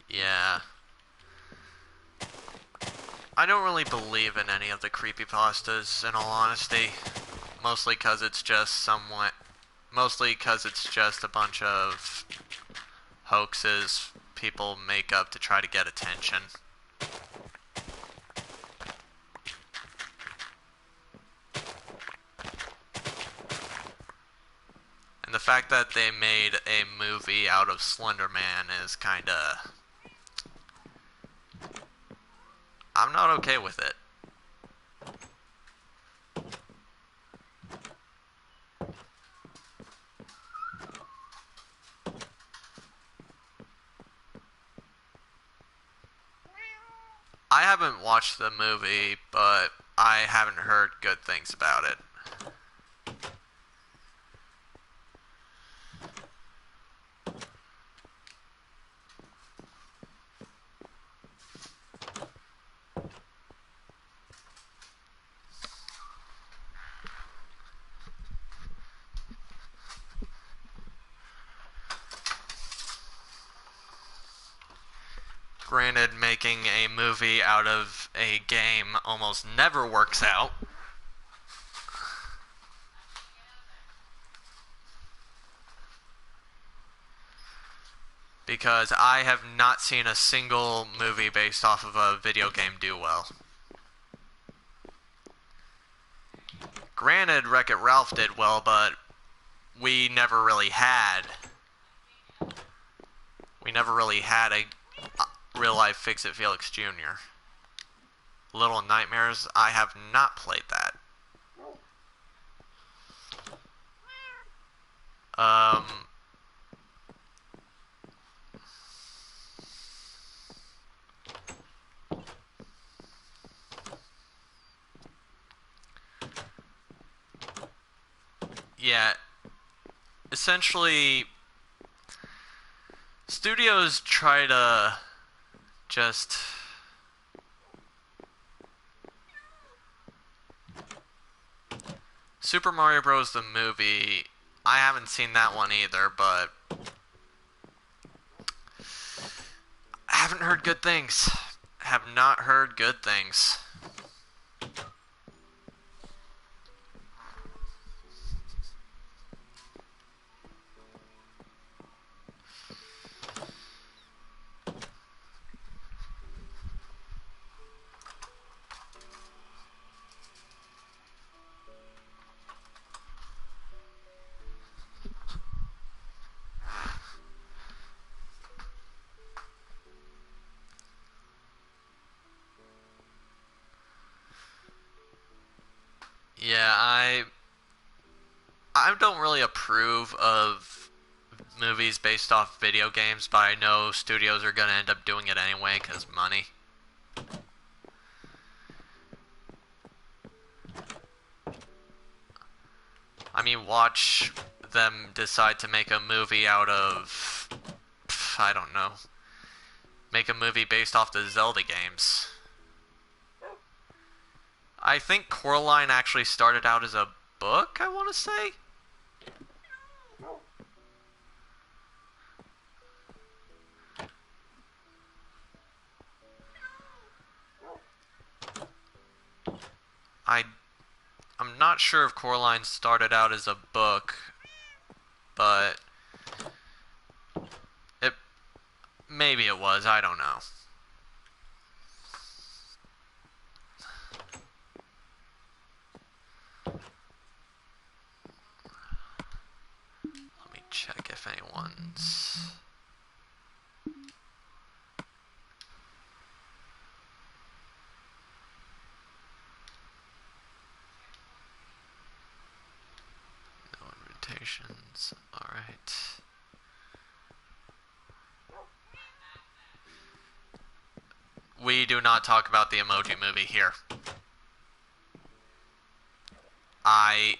Yeah. I don't really believe in any of the creepypastas, in all honesty. Mostly because it's just a bunch of hoaxes people make up to try to get attention. And the fact that they made a movie out of Slender Man is kinda... I'm not okay with it. I haven't watched the movie, but I haven't heard good things about it. Granted, making a movie out of a game almost never works out. Because I have not seen a single movie based off of a video game do well. Granted, Wreck-It Ralph did well, but we never really had a real-life Fix-It Felix Jr. Little Nightmares, I have not played that. Yeah, essentially, studios try to just Super Mario Bros. The movie, I haven't seen that one either, but I haven't heard good things. Have not heard good things. Yeah, I don't really approve of movies based off video games, but I know studios are going to end up doing it anyway because money. I mean, watch them decide to make a movie out of, I don't know, make a movie based off the Zelda games. I think Coraline actually started out as a book, I want to say. I'm not sure if Coraline started out as a book, but maybe it was, I don't know. Let me check if anyone's... No invitations, alright. We do not talk about the Emoji Movie here. I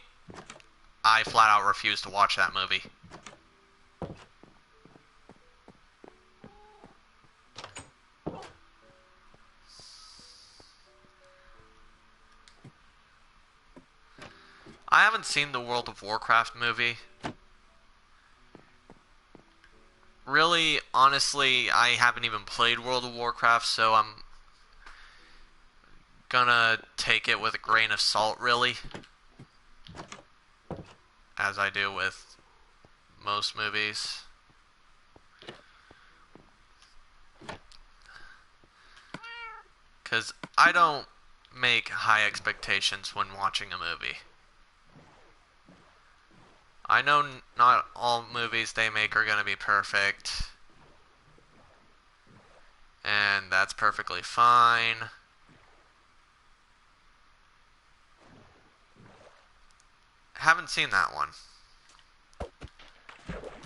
flat out refuse to watch that movie. I haven't seen the World of Warcraft movie. Really, honestly, I haven't even played World of Warcraft, so I'm gonna take it with a grain of salt, really. As I do with most movies. Because I don't make high expectations when watching a movie. I know not all movies they make are going to be perfect. And that's perfectly fine. Haven't seen that one.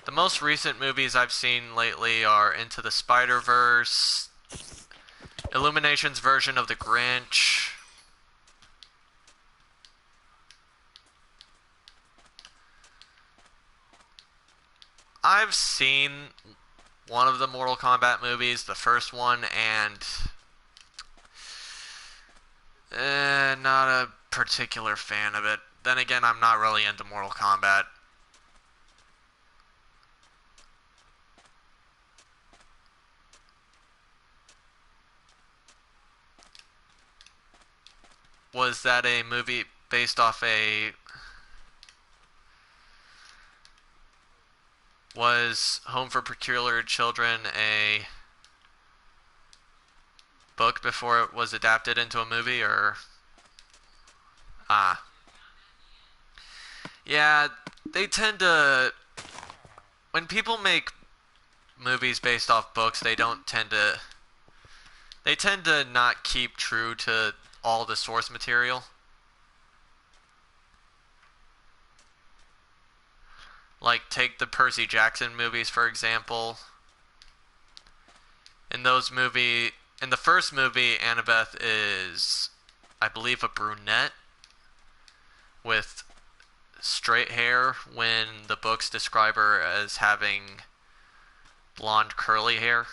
The most recent movies I've seen lately are Into the Spider-Verse, Illumination's version of The Grinch. I've seen one of the Mortal Kombat movies, the first one, and not a particular fan of it. Then again, I'm not really into Mortal Kombat. Was that a movie based off a... Was Home for Peculiar Children a book before it was adapted into a movie, or... Ah. Yeah, they tend to... When people make movies based off books, they don't tend to... They tend to not keep true to all the source material. Like, take the Percy Jackson movies, for example. In the first movie, Annabeth is, I believe, a brunette with straight hair, when the books describe her as having blonde curly hair.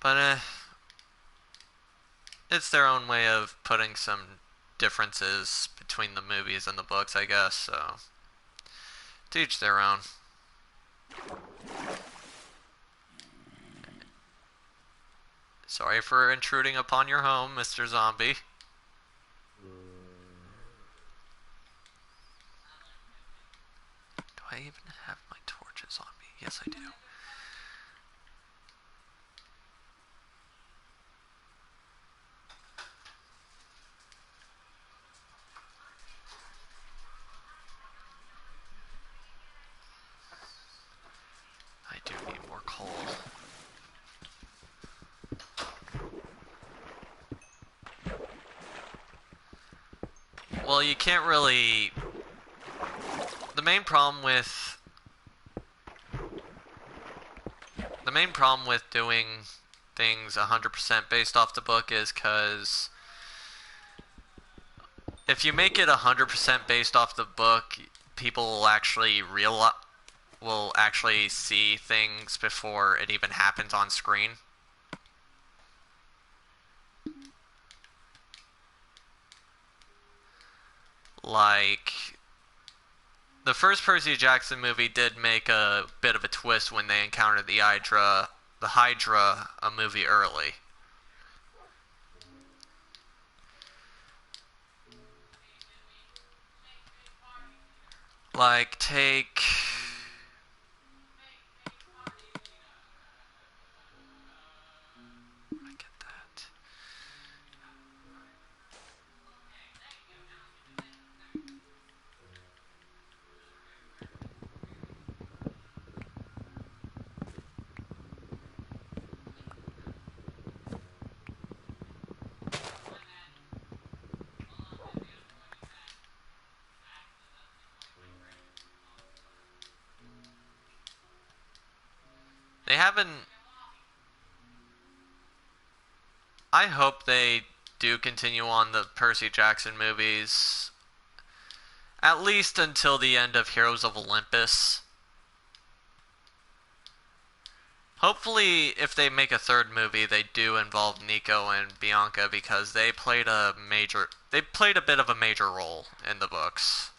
But it's their own way of putting some differences between the movies and the books, I guess, so to each their own. Sorry for intruding upon your home, Mr. Zombie. Do I even have my torches on me? Yes, I do. I do need more coal. Well, you can't really... The main problem with doing things 100% based off the book is because if you make it 100% based off the book, people will actually see things before it even happens on screen. Like, the first Percy Jackson movie did make a bit of a twist when they encountered the Hydra a movie early. Like, take... I get that. They haven't... I hope they do continue on the Percy Jackson movies, at least until the end of Heroes of Olympus. Hopefully, if they make a third movie, they do involve Nico and Bianca, because they played a bit of a major role in the books.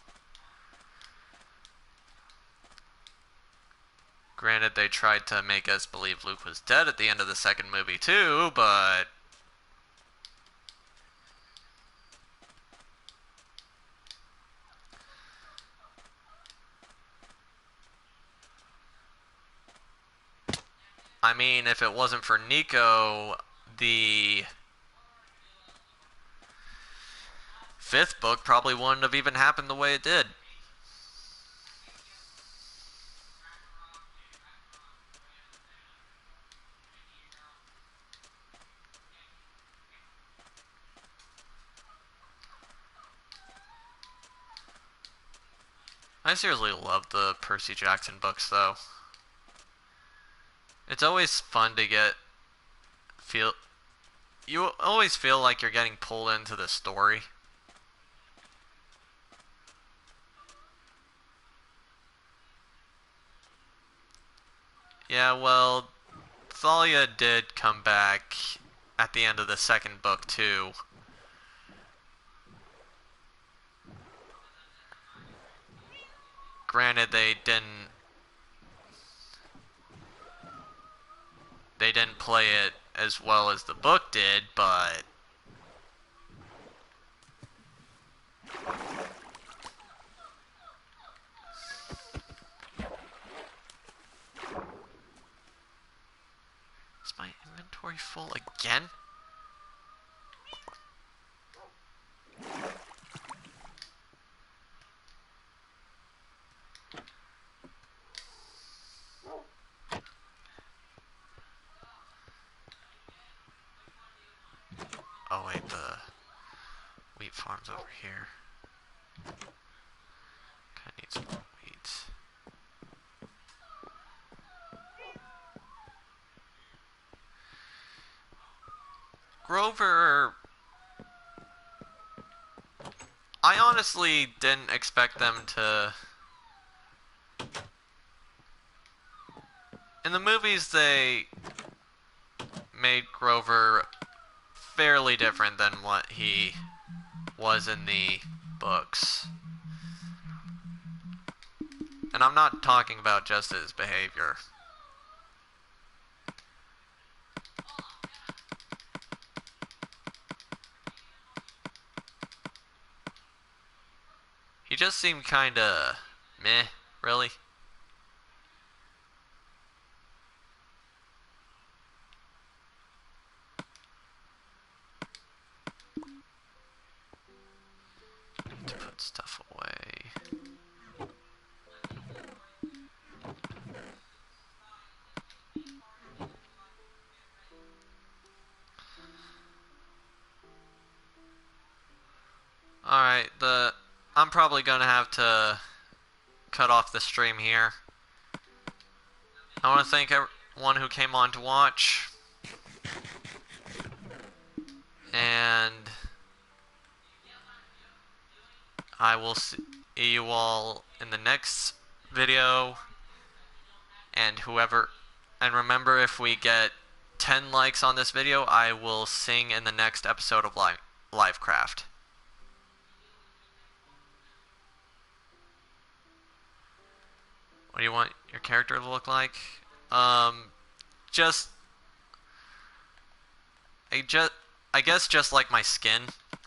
Granted, they tried to make us believe Luke was dead at the end of the second movie too, but... I mean, if it wasn't for Nico, the fifth book probably wouldn't have even happened the way it did. I seriously love the Percy Jackson books, though. It's always fun to you always feel like you're getting pulled into the story. Yeah, well, Thalia did come back at the end of the second book, too. granted, they didn't play it as well as the book did, but is my inventory full again? Oh wait, the wheat farm's over here. Kinda need some more wheat. Grover, I honestly didn't expect them to... In the movies, they made Grover fairly different than what he was in the books. And I'm not talking about just his behavior. He just seemed kinda meh, really. To put stuff away. Alright, I'm probably gonna have to cut off the stream here. I want to thank everyone who came on to watch. And I will see you all in the next video. And remember, if we get 10 likes on this video, I will sing in the next episode of LiveCraft. What do you want your character to look like? Just I guess just like my skin,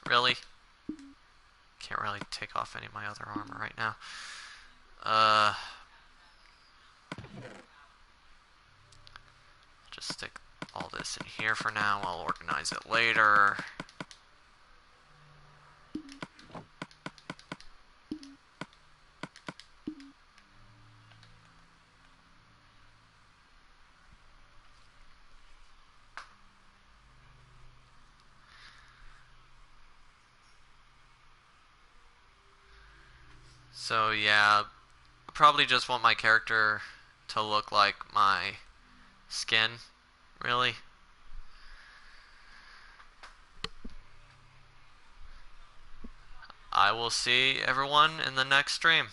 really. Can't really take off any of my other armor right now. Just stick all this in here for now. I'll organize it later. So yeah, probably just want my character to look like my skin, really. I will see everyone in the next stream.